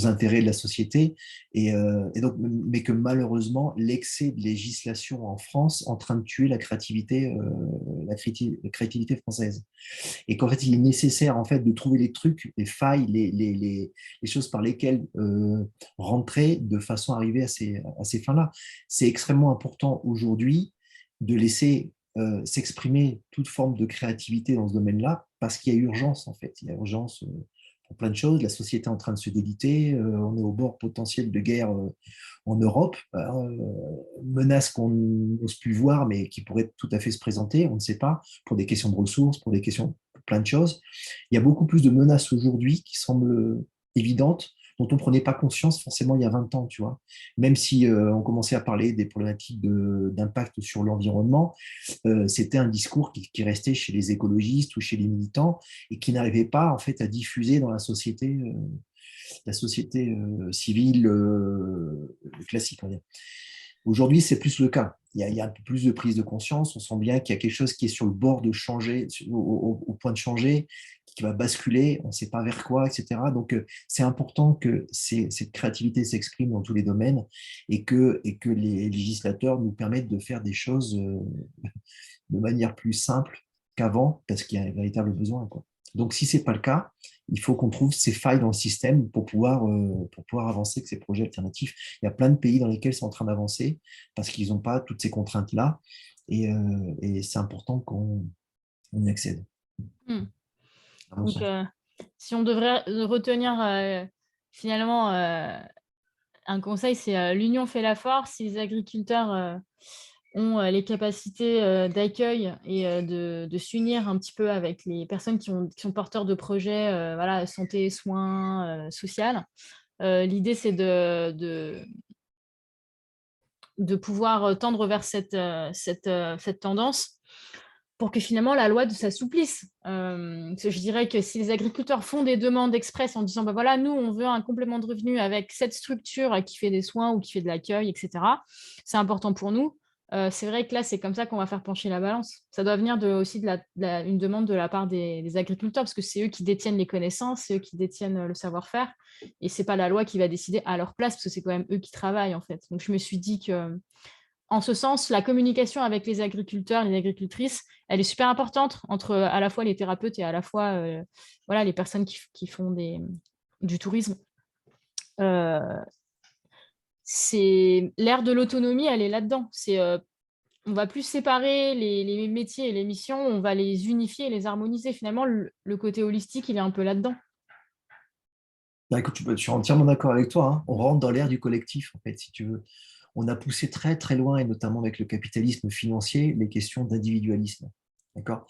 intérêts de la société, et donc, mais que malheureusement, l'excès de législation en France est en train de tuer la créativité, la créativité française. Et qu'en fait, il est nécessaire en fait, de trouver les trucs, les failles, les choses par lesquelles rentrer de façon à arriver à ces fins-là. C'est extrêmement important aujourd'hui de laisser s'exprimer toute forme de créativité dans ce domaine-là, parce qu'il y a urgence, en fait. Il y a urgence pour plein de choses. La société est en train de se déliter. On est au bord potentiel de guerre en Europe. Menace qu'on n'ose plus voir, mais qui pourrait tout à fait se présenter, on ne sait pas, pour des questions de ressources, pour des questions, pour plein de choses. Il y a beaucoup plus de menaces aujourd'hui qui semblent évidentes, dont on ne prenait pas conscience forcément il y a 20 ans, tu vois. Même si on commençait à parler des problématiques d'impact sur l'environnement, c'était un discours restait chez les écologistes ou chez les militants et qui n'arrivait pas en fait à diffuser dans la société civile classique. On va dire. Aujourd'hui, c'est plus le cas. Il y a un peu plus de prise de conscience. On sent bien qu'il y a quelque chose qui est sur le bord de changer, au point de changer, qui va basculer. On ne sait pas vers quoi, etc. Donc, c'est important que cette créativité s'exprime dans tous les domaines et que les législateurs nous permettent de faire des choses de manière plus simple qu'avant, parce qu'il y a un véritable besoin, quoi. Donc, si ce n'est pas le cas, il faut qu'on trouve ces failles dans le système pour pouvoir avancer avec ces projets alternatifs. Il y a plein de pays dans lesquels c'est en train d'avancer parce qu'ils n'ont pas toutes ces contraintes-là. Et c'est important qu'on y accède, Hmm. à mon Donc, sens. si on devrait retenir finalement un conseil, c'est l'union fait la force. Si les agriculteurs ont les capacités d'accueil et de s'unir un petit peu avec les personnes qui sont porteurs de projets voilà, santé, soins, social. L'idée, c'est de pouvoir tendre vers cette tendance pour que finalement la loi s'assouplisse. Je dirais que si les agriculteurs font des demandes express en disant, bah voilà, nous, on veut un complément de revenu avec cette structure qui fait des soins ou qui fait de l'accueil, etc., c'est important pour nous. C'est vrai que là, c'est comme ça qu'on va faire pencher la balance. Ça doit venir aussi une demande de la part des agriculteurs, parce que c'est eux qui détiennent les connaissances, c'est eux qui détiennent le savoir-faire, et c'est pas la loi qui va décider à leur place, parce que c'est quand même eux qui travaillent, en fait. Donc, je me suis dit que en ce sens, la communication avec les agriculteurs, les agricultrices, elle est super importante entre à la fois les thérapeutes et à la fois voilà, les personnes qui font du tourisme. C'est l'ère de l'autonomie, elle est là-dedans. On va plus séparer les métiers et les missions, on va les unifier et les harmoniser. Finalement, le côté holistique, il est un peu là-dedans. Bah, écoute, je suis entièrement d'accord avec toi, hein. On rentre dans l'ère du collectif, en fait, si tu veux. On a poussé très, très loin, et notamment avec le capitalisme financier, les questions d'individualisme. D'accord.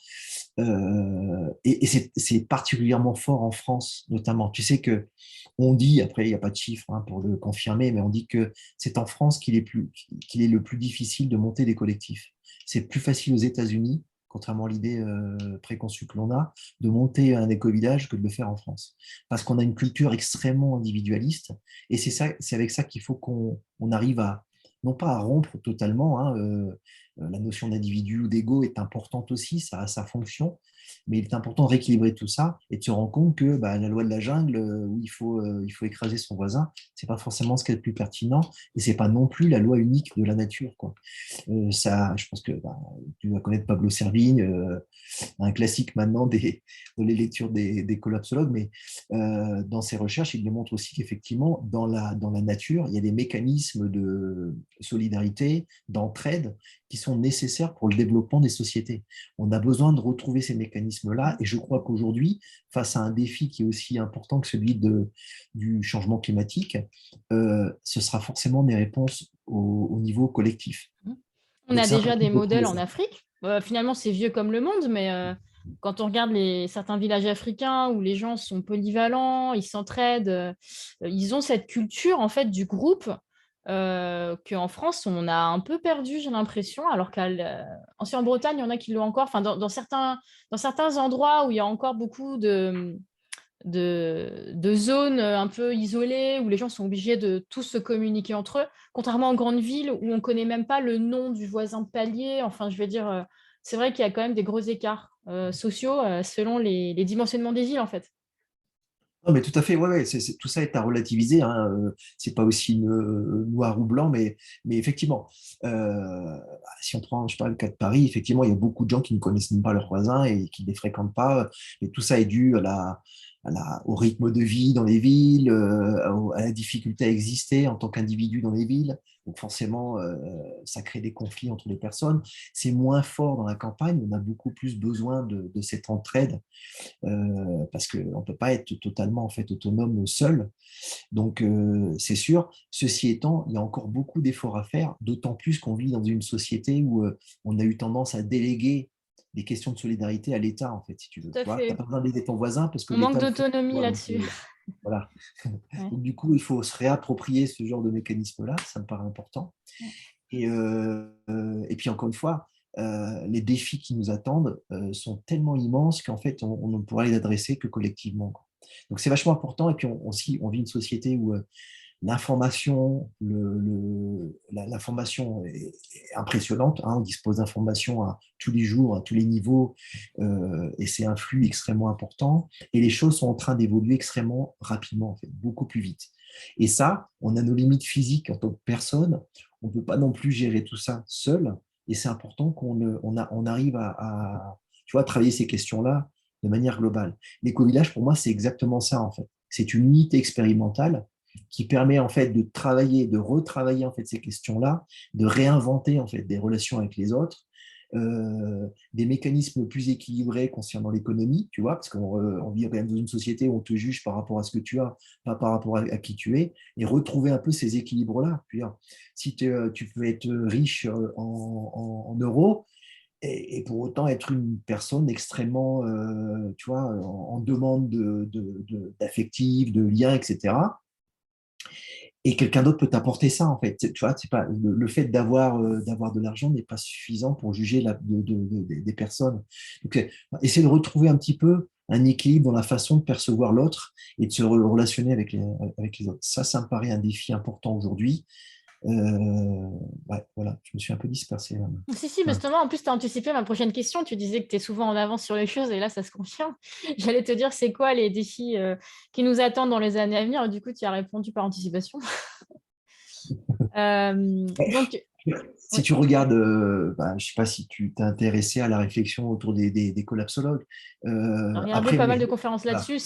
Et c'est particulièrement fort en France, notamment. Tu sais que on dit, après, il n'y a pas de chiffres hein, pour le confirmer, mais on dit que c'est en France qu'il est le plus difficile de monter des collectifs. C'est plus facile aux États-Unis, contrairement à l'idée préconçue que l'on a, de monter un éco-village que de le faire en France. Parce qu'on a une culture extrêmement individualiste, et c'est avec ça qu'il faut qu'on arrive à, non pas à rompre totalement, hein, la notion d'individu ou d'ego est importante aussi, ça a sa fonction, mais il est important de rééquilibrer tout ça et de se rendre compte que bah, la loi de la jungle, où il faut écraser son voisin, c'est pas forcément ce qui est le plus pertinent et c'est pas non plus la loi unique de la nature, quoi. Ça, je pense que bah, tu vas connaître Pablo Servigne, un classique maintenant de les lectures des collapsologues, mais dans ses recherches, il démontre aussi qu'effectivement, dans la nature, il y a des mécanismes de solidarité, d'entraide, qui sont nécessaires pour le développement des sociétés. On a besoin de retrouver ces mécanismes-là, et je crois qu'aujourd'hui, face à un défi qui est aussi important que celui du changement climatique, ce sera forcément des réponses au niveau collectif. On Donc a c'est déjà important des de retrouver modèles en ça. Afrique. Finalement, c'est vieux comme le monde, mais quand on regarde certains villages africains où les gens sont polyvalents, ils s'entraident, ils ont cette culture en fait du groupe qu'en France, on a un peu perdu, j'ai l'impression, alors en Bretagne, il y en a qui l'ont encore. Enfin, dans certains endroits où il y a encore beaucoup de zones un peu isolées où les gens sont obligés de tous se communiquer entre eux, contrairement aux grandes villes où on ne connaît même pas le nom du voisin de palier. Enfin, je veux dire, c'est vrai qu'il y a quand même des gros écarts sociaux selon les dimensionnements des villes, en fait. Non, mais tout à fait, ouais, ouais, tout ça est à relativiser. Hein, c'est pas aussi noir ou blanc, mais effectivement, si on prend, je sais pas, le cas de Paris, effectivement, il y a beaucoup de gens qui ne connaissent même pas leurs voisins et qui ne les fréquentent pas. Et tout ça est dû au rythme de vie dans les villes, à la difficulté à exister en tant qu'individu dans les villes. Donc forcément, ça crée des conflits entre les personnes. C'est moins fort dans la campagne. On a beaucoup plus besoin de cette entraide parce qu'on ne peut pas être totalement en fait, autonome seul. Donc, c'est sûr. Ceci étant, il y a encore beaucoup d'efforts à faire, d'autant plus qu'on vit dans une société où on a eu tendance à déléguer les questions de solidarité à l'État, en fait, si tu veux. Tout à Tu n'as fait. pas besoin d'aider ton voisin parce que On manque l'État le fait pour d'autonomie toi. Donc, là-dessus. voilà. Ouais. Donc, du coup, il faut se réapproprier ce genre de mécanisme-là, ça me paraît important. Et puis, encore une fois, les défis qui nous attendent sont tellement immenses qu'en fait, on ne pourra les adresser que collectivement, quoi. Donc, c'est vachement important. Et puis, aussi, on vit une société où l'information, l'information est impressionnante. Hein, on dispose d'informations à tous les jours, à tous les niveaux, et c'est un flux extrêmement important. Et les choses sont en train d'évoluer extrêmement rapidement, en fait, beaucoup plus vite. Et ça, on a nos limites physiques en tant que personne. On ne peut pas non plus gérer tout ça seul. Et c'est important on arrive tu vois, à travailler ces questions-là de manière globale. L'éco-village, pour moi, c'est exactement ça, en fait. C'est une unité expérimentale qui permet en fait de travailler, de retravailler en fait ces questions-là, de réinventer en fait des relations avec les autres, des mécanismes plus équilibrés concernant l'économie, tu vois, parce qu'on vit quand même dans une société où on te juge par rapport à ce que tu as, pas par rapport à qui tu es, et retrouver un peu ces équilibres-là. Si tu peux être riche en euros, et pour autant être une personne extrêmement, tu vois, en demande d'affectif, de liens, etc. Et quelqu'un d'autre peut t'apporter ça, en fait. Tu vois, c'est pas, le fait d'avoir de l'argent n'est pas suffisant pour juger des personnes. Donc, essayer de retrouver un petit peu un équilibre dans la façon de percevoir l'autre et de se relationner avec les autres. Ça me paraît un défi important aujourd'hui. Ouais, voilà, je me suis un peu dispersé là. Si, mais Ouais. justement, en plus, tu as anticipé ma prochaine question. Tu disais que tu es souvent en avance sur les choses et là, ça se confirme. J'allais te dire, c'est quoi les défis qui nous attendent dans les années à venir? Du coup, tu as répondu par anticipation. Donc, Si oui. tu regardes, je ne sais pas si tu t'es intéressé à la réflexion autour des collapsologues. J'ai regardé Après, pas moi, mal de conférences voilà. là-dessus.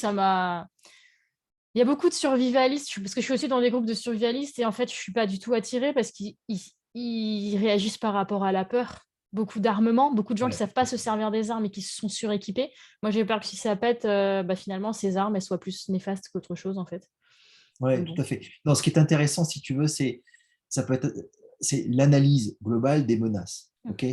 Il y a beaucoup de survivalistes, parce que je suis aussi dans des groupes de survivalistes et en fait, je ne suis pas du tout attirée parce qu'ils réagissent par rapport à la peur. Beaucoup d'armements, beaucoup de gens qui ne Ouais, savent pas se servir des armes et qui se sont suréquipés. Moi, j'ai peur que si ça pète, finalement, ces armes, elles soient plus néfastes qu'autre chose, en fait. ouais, Donc tout bon. à fait. Non, ce qui est intéressant, si tu veux, ça peut être, c'est l'analyse globale des menaces. Ok.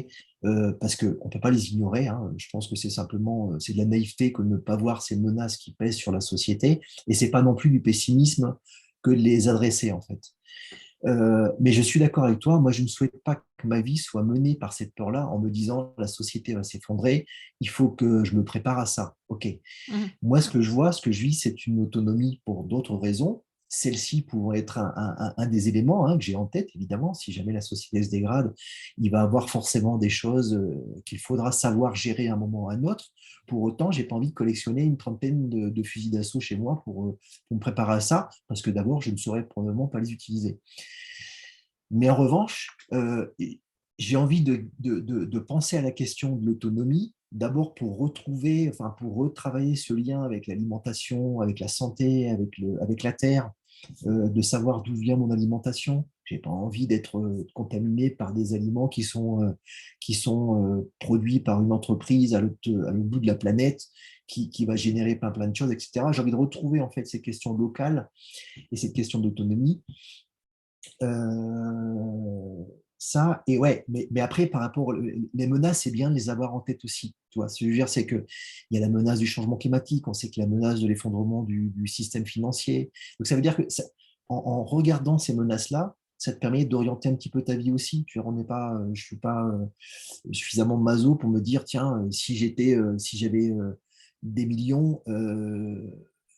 parce qu'on ne peut pas les ignorer. Hein. Je pense que c'est simplement c'est de la naïveté que de ne pas voir ces menaces qui pèsent sur la société, et c'est pas non plus du pessimisme que de les adresser en fait. Mais je suis d'accord avec toi, moi je ne souhaite pas que ma vie soit menée par cette peur-là en me disant la société va s'effondrer, il faut que je me prépare à ça. Ok. Mhm. Moi ce que je vois, ce que je vis, c'est une autonomie pour d'autres raisons. Celle-ci pouvant être un des éléments que j'ai en tête, évidemment. Si jamais la société se dégrade, il va y avoir forcément des choses qu'il faudra savoir gérer à un moment ou à un autre. Pour autant, je n'ai pas envie de collectionner une trentaine de fusils d'assaut chez moi pour me préparer à ça, parce que d'abord, je ne saurais probablement pas les utiliser. Mais en revanche, j'ai envie de penser à la question de l'autonomie, d'abord pour retrouver, enfin pour retravailler ce lien avec l'alimentation, avec la santé, avec la terre, de savoir d'où vient mon alimentation. Je n'ai pas envie d'être contaminé par des aliments qui sont produits par une entreprise à l'autre bout de la planète, qui va générer plein de choses, etc. J'ai envie de retrouver en fait ces questions locales et cette question d'autonomie. Euh, Ça, et ouais, mais après, par rapport aux les menaces, c'est bien de les avoir en tête aussi. Tu vois, ce que je veux dire, c'est qu'il y a la menace du changement climatique, on sait qu'il y a la menace de l'effondrement du système financier. Donc, ça veut dire que en regardant ces menaces-là, ça te permet d'orienter un petit peu ta vie aussi. Tu vois, je suis pas suffisamment maso pour me dire, tiens, si j'avais des millions,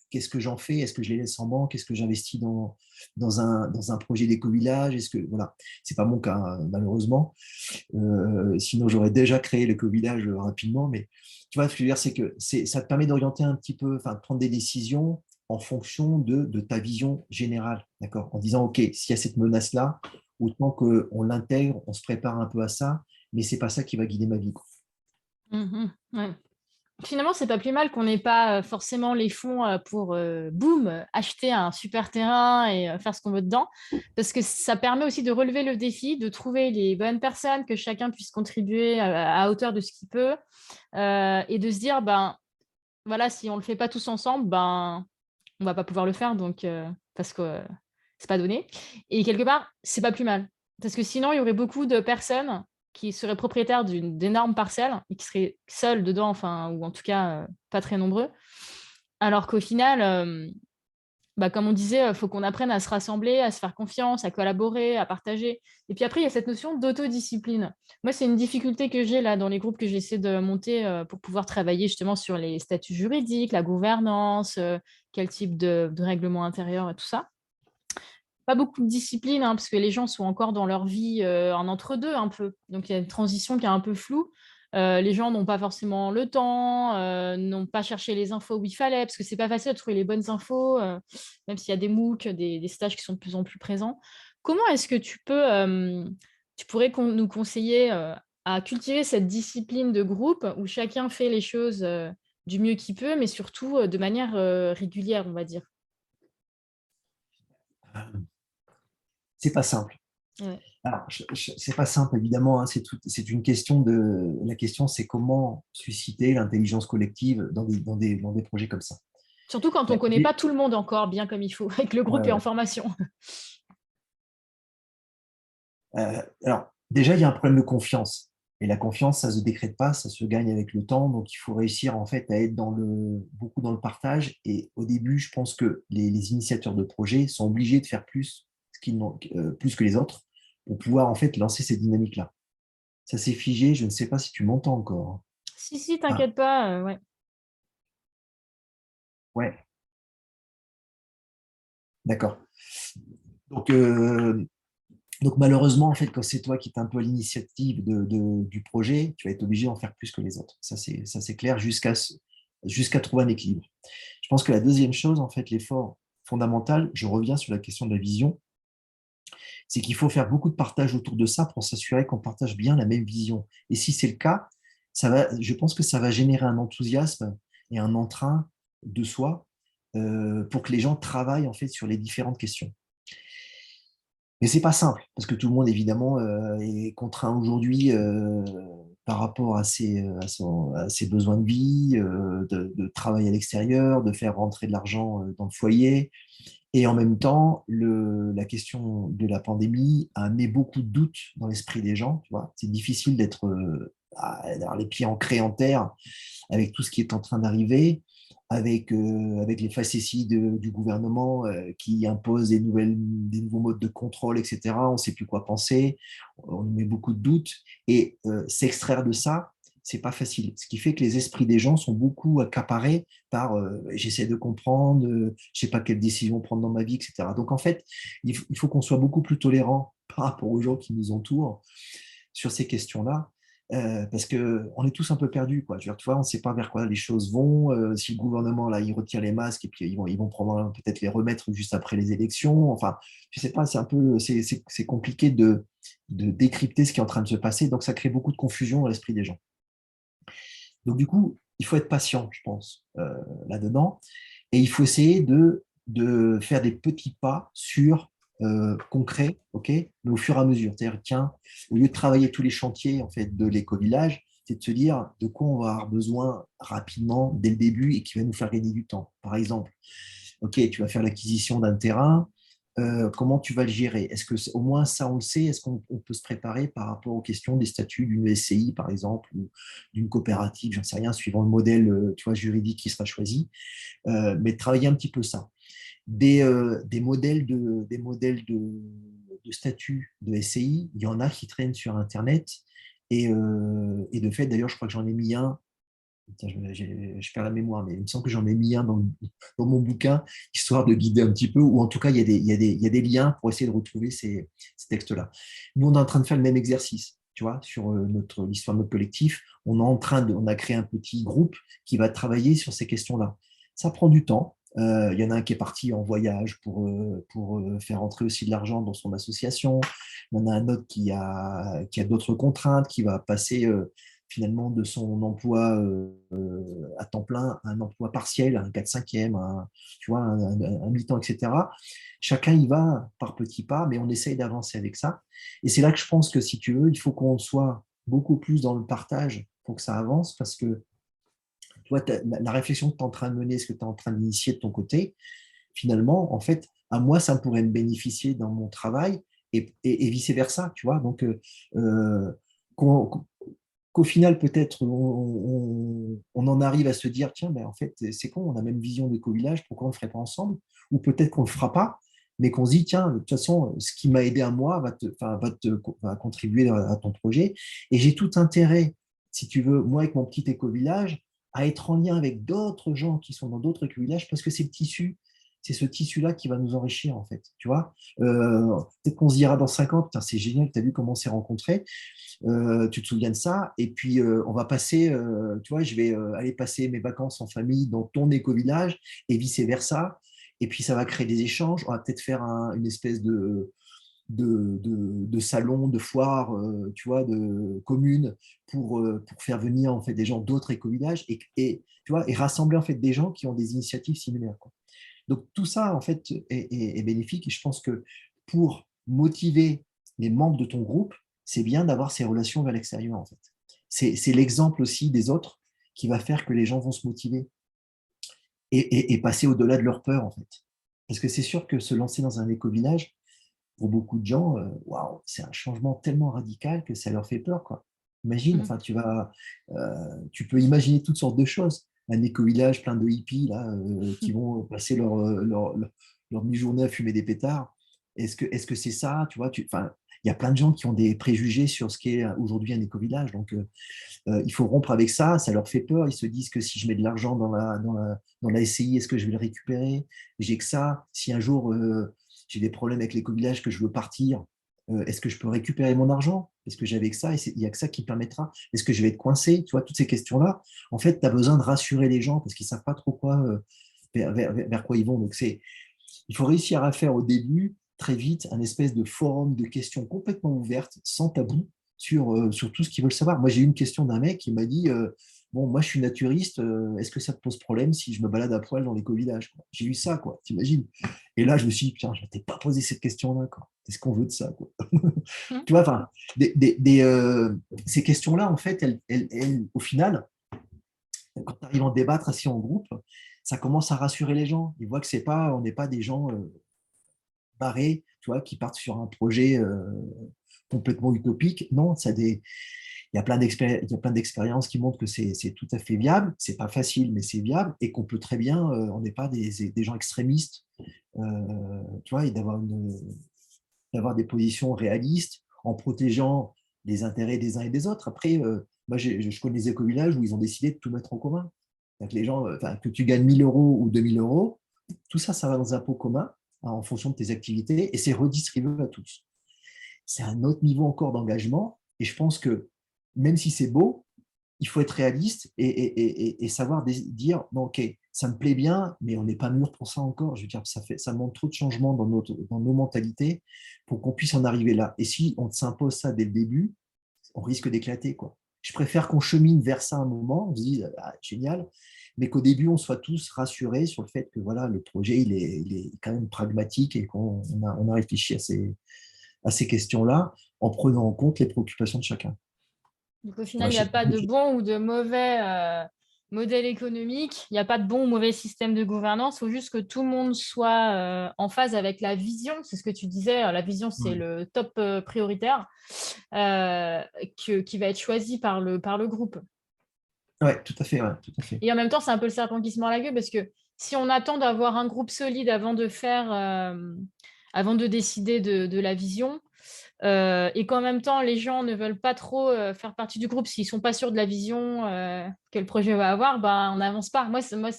qu'est-ce que j'en fais? Est-ce que je les laisse en banque? Est-ce que j'investis dans un projet d'éco-village? Est-ce que, voilà, c'est pas mon cas, malheureusement. Sinon, j'aurais déjà créé l'éco-village rapidement. Mais tu vois, ce que je veux dire, c'est que ça te permet d'orienter un petit peu, enfin, de prendre des décisions en fonction de ta vision générale, d'accord? En disant, OK, s'il y a cette menace-là, autant qu'on l'intègre, on se prépare un peu à ça, mais c'est pas ça qui va guider ma vie, quoi. Mhm. Ouais. Finalement, c'est pas plus mal qu'on n'ait pas forcément les fonds pour, boum, acheter un super terrain et faire ce qu'on veut dedans, parce que ça permet aussi de relever le défi, de trouver les bonnes personnes, que chacun puisse contribuer à hauteur de ce qu'il peut, et de se dire, ben voilà, si on le fait pas tous ensemble, ben on va pas pouvoir le faire, donc parce que c'est pas donné. Et quelque part, c'est pas plus mal, parce que sinon, il y aurait beaucoup de personnes qui seraient propriétaires d'énormes parcelles et qui seraient seuls dedans, enfin, ou en tout cas pas très nombreux. Alors qu'au final, bah, comme on disait, il faut qu'on apprenne à se rassembler, à se faire confiance, à collaborer, à partager. Et puis après, il y a cette notion d'autodiscipline. Moi, c'est une difficulté que j'ai là dans les groupes que j'essaie de monter pour pouvoir travailler justement sur les statuts juridiques, la gouvernance, quel type de règlement intérieur et tout ça. Pas beaucoup de discipline, hein, parce que les gens sont encore dans leur vie en entre-deux un peu. Donc il y a une transition qui est un peu floue. Les gens n'ont pas forcément le temps, n'ont pas cherché les infos où il fallait, parce que c'est pas facile de trouver les bonnes infos, même s'il y a des MOOC, des stages qui sont de plus en plus présents. Comment est-ce que tu pourrais nous conseiller à cultiver cette discipline de groupe où chacun fait les choses du mieux qu'il peut, mais surtout de manière régulière, on va dire? C'est pas simple. Ouais. Alors, c'est pas simple, évidemment, hein, c'est une question de. La question, c'est comment susciter l'intelligence collective dans des projets comme ça. Surtout quand on Ouais, ne connaît pas tout le monde encore bien comme il faut, et que le ouais, groupe est en ouais. formation. Alors, déjà, il y a un problème de confiance. Et la confiance, ça ne se décrète pas, ça se gagne avec le temps. Donc, il faut réussir en fait à être beaucoup dans le partage. Et au début, je pense que les initiateurs de projets sont obligés de faire plus que les autres pour pouvoir en fait lancer cette dynamique-là. Ça s'est figé, je ne sais pas si tu m'entends encore. Si, si, Ah, t'inquiète pas, ouais. ouais, d'accord. Donc, malheureusement, en fait, quand c'est toi qui es un peu à l'initiative du projet, tu vas être obligé d'en faire plus que les autres. Ça, c'est clair jusqu'à trouver un équilibre. Je pense que la deuxième chose, en fait, l'effort fondamental, je reviens sur la question de la vision, c'est qu'il faut faire beaucoup de partage autour de ça pour s'assurer qu'on partage bien la même vision. Et si c'est le cas, je pense que ça va générer un enthousiasme et un entrain de soi pour que les gens travaillent en fait sur les différentes questions. Mais c'est pas simple, parce que tout le monde, évidemment, est contraint aujourd'hui par rapport à ses besoins de vie, de travailler à l'extérieur, de faire rentrer de l'argent dans le foyer. Et en même temps, la question de la pandémie a amené beaucoup de doutes dans l'esprit des gens. Tu vois. C'est difficile d'avoir les pieds ancrés en terre avec tout ce qui est en train d'arriver, avec les facéties du gouvernement qui impose des nouveaux modes de contrôle, etc. On ne sait plus quoi penser, on met beaucoup de doutes. Et s'extraire de ça, c'est pas facile. Ce qui fait que les esprits des gens sont beaucoup accaparés par j'essaie de comprendre, je sais pas quelle décision prendre dans ma vie, etc. Donc en fait, il faut qu'on soit beaucoup plus tolérant par rapport aux gens qui nous entourent sur ces questions-là. Parce qu'on est tous un peu perdus, quoi. Je veux dire, tu vois, on ne sait pas vers quoi les choses vont. Si le gouvernement, là, il retire les masques et puis ils vont probablement peut-être les remettre juste après les élections. Enfin, je ne sais pas, c'est compliqué de décrypter ce qui est en train de se passer. Donc, ça crée beaucoup de confusion dans l'esprit des gens. Donc, du coup, il faut être patient, je pense, là-dedans. Et il faut essayer de faire des petits pas sur concret, ok, mais au fur et à mesure. C'est-à-dire, tiens, au lieu de travailler tous les chantiers en fait, de l'éco-village, c'est de se dire de quoi on va avoir besoin rapidement dès le début et qui va nous faire gagner du temps. Par exemple, ok, tu vas faire l'acquisition d'un terrain, comment tu vas le gérer? Est-ce que au moins ça, on le sait? Est-ce qu'on peut se préparer par rapport aux questions des statuts d'une SCI, par exemple, ou d'une coopérative, j'en sais rien, suivant le modèle tu vois, juridique qui sera choisi, mais travailler un petit peu ça. Des modèles de statut de SCI, il y en a qui traînent sur Internet. Et de fait, d'ailleurs, je crois que j'en ai mis un. Tiens, je perds la mémoire, mais il me semble que j'en ai mis un dans mon bouquin, histoire de guider un petit peu, ou en tout cas, il y a des liens pour essayer de retrouver ces textes-là. Nous, on est en train de faire le même exercice, tu vois, sur l'histoire de notre collectif. On a créé un petit groupe qui va travailler sur ces questions-là. Ça prend du temps. Il y en a un qui est parti en voyage pour faire entrer aussi de l'argent dans son association. Il y en a un autre qui a d'autres contraintes, qui va passer finalement de son emploi à temps plein à un emploi partiel, un 4/5e, tu vois, un mi-temps, etc. Chacun y va par petits pas, mais on essaye d'avancer avec ça. Et c'est là que je pense que, si tu veux, il faut qu'on soit beaucoup plus dans le partage pour que ça avance, parce que toi, la réflexion que tu es en train de mener, ce que tu es en train d'initier de ton côté, finalement, en fait, à moi, ça pourrait me bénéficier dans mon travail et vice-versa, tu vois. Donc, qu'on- qu'au final, peut-être, on en arrive à se dire, tiens, ben, en fait, c'est con, on a la même vision d'éco-village, pourquoi on ne le ferait pas ensemble? Ou peut-être qu'on ne le fera pas, mais qu'on se dit, tiens, de toute façon, ce qui m'a aidé à moi va contribuer à ton projet. Et j'ai tout intérêt, si tu veux, moi, avec mon petit éco-village, à être en lien avec d'autres gens qui sont dans d'autres éco-villages, parce que c'est ce tissu-là qui va nous enrichir, en fait. Tu vois, peut-être qu'on se dira dans 5 ans, putain, c'est génial, tu as vu comment on s'est rencontrés. Tu te souviens de ça, et puis on va passer, tu vois, je vais aller passer mes vacances en famille dans ton éco-village et vice-versa, et puis ça va créer des échanges, on va peut-être faire une espèce de salon, de foire, tu vois, de commune pour faire venir en fait des gens d'autres éco-villages tu vois, et rassembler en fait des gens qui ont des initiatives similaires, quoi. Donc tout ça en fait est bénéfique, et je pense que pour motiver les membres de ton groupe, c'est bien d'avoir ces relations vers l'extérieur en fait. C'est l'exemple aussi des autres qui va faire que les gens vont se motiver et passer au-delà de leur peur en fait. Parce que c'est sûr que se lancer dans un éco-village, pour beaucoup de gens, waouh, c'est un changement tellement radical que ça leur fait peur, quoi. Imagine, Mm. enfin, tu peux imaginer toutes sortes de choses. Un éco-village plein de hippies là, qui vont passer leur mi-journée à fumer des pétards. Est-ce que c'est ça, tu vois, enfin, il y a plein de gens qui ont des préjugés sur ce qu'est aujourd'hui un éco-village. Donc, il faut rompre avec ça. Ça leur fait peur. Ils se disent que si je mets de l'argent dans la SCI, est-ce que je vais le récupérer? J'ai que ça. Si un jour j'ai des problèmes avec l'éco-village, que je veux partir, est-ce que je peux récupérer mon argent? Est-ce que j'avais que ça? Et il n'y a que ça qui permettra. Est-ce que je vais être coincé? Tu vois, toutes ces questions-là. En fait, tu as besoin de rassurer les gens parce qu'ils ne savent pas trop vers quoi ils vont. Donc, il faut réussir à faire au début, très vite, un espèce de forum de questions complètement ouvertes, sans tabou, sur tout ce qu'ils veulent savoir. Moi, j'ai eu une question d'un mec qui m'a dit bon, moi, je suis naturiste, est-ce que ça te pose problème si je me balade à poil dans l'éco-village, quoi? J'ai eu ça, quoi, t'imagines? Et là, je me suis dit, putain, je ne t'ai pas posé cette question-là, quoi. Qu'est-ce qu'on veut de ça, quoi? Mm. Tu vois, enfin, ces questions-là, en fait, au final, quand tu arrives à en débattre assis en groupe, ça commence à rassurer les gens. Ils voient que on n'est pas des gens barrés, tu vois, qui partent sur un projet complètement utopique. Non, il y a plein d'expériences qui montrent que c'est tout à fait viable. C'est pas facile, mais c'est viable et qu'on peut très bien, on n'est pas des gens extrémistes, tu vois, et d'avoir des positions réalistes en protégeant les intérêts des uns et des autres. Après, moi, je connais des éco-villages où ils ont décidé de tout mettre en commun. Donc, les gens, que tu gagnes 1 000 euros ou 2 000 euros, tout ça, ça va dans un pot commun en fonction de tes activités et c'est redistribué à tous. C'est un autre niveau encore d'engagement et je pense que même si c'est beau, il faut être réaliste et savoir dire, bon, ok, ça me plaît bien, mais on n'est pas mûr pour ça encore. Je veux dire, ça demande trop de changements dans nos mentalités pour qu'on puisse en arriver là. Et si on s'impose ça dès le début, on risque d'éclater, quoi. Je préfère qu'on chemine vers ça un moment, on se dise, ah, génial, mais qu'au début, on soit tous rassurés sur le fait que voilà, le projet, il est quand même pragmatique et qu'on a réfléchi à ces questions-là en prenant en compte les préoccupations de chacun. Donc, au final, Moi, il n'y a pas de bon ou de mauvais modèle économique. Il n'y a pas de bon ou mauvais système de gouvernance. Il faut juste que tout le monde soit en phase avec la vision. C'est ce que tu disais. La vision, c'est le top prioritaire qui va être choisi par le groupe. ouais, tout à fait, ouais, tout à fait. Et en même temps, c'est un peu le serpent qui se mord la queue parce que si on attend d'avoir un groupe solide avant de décider de la vision, et qu'en même temps, les gens ne veulent pas trop faire partie du groupe s'ils ne sont pas sûrs de la vision que le projet va avoir, ben, on n'avance pas.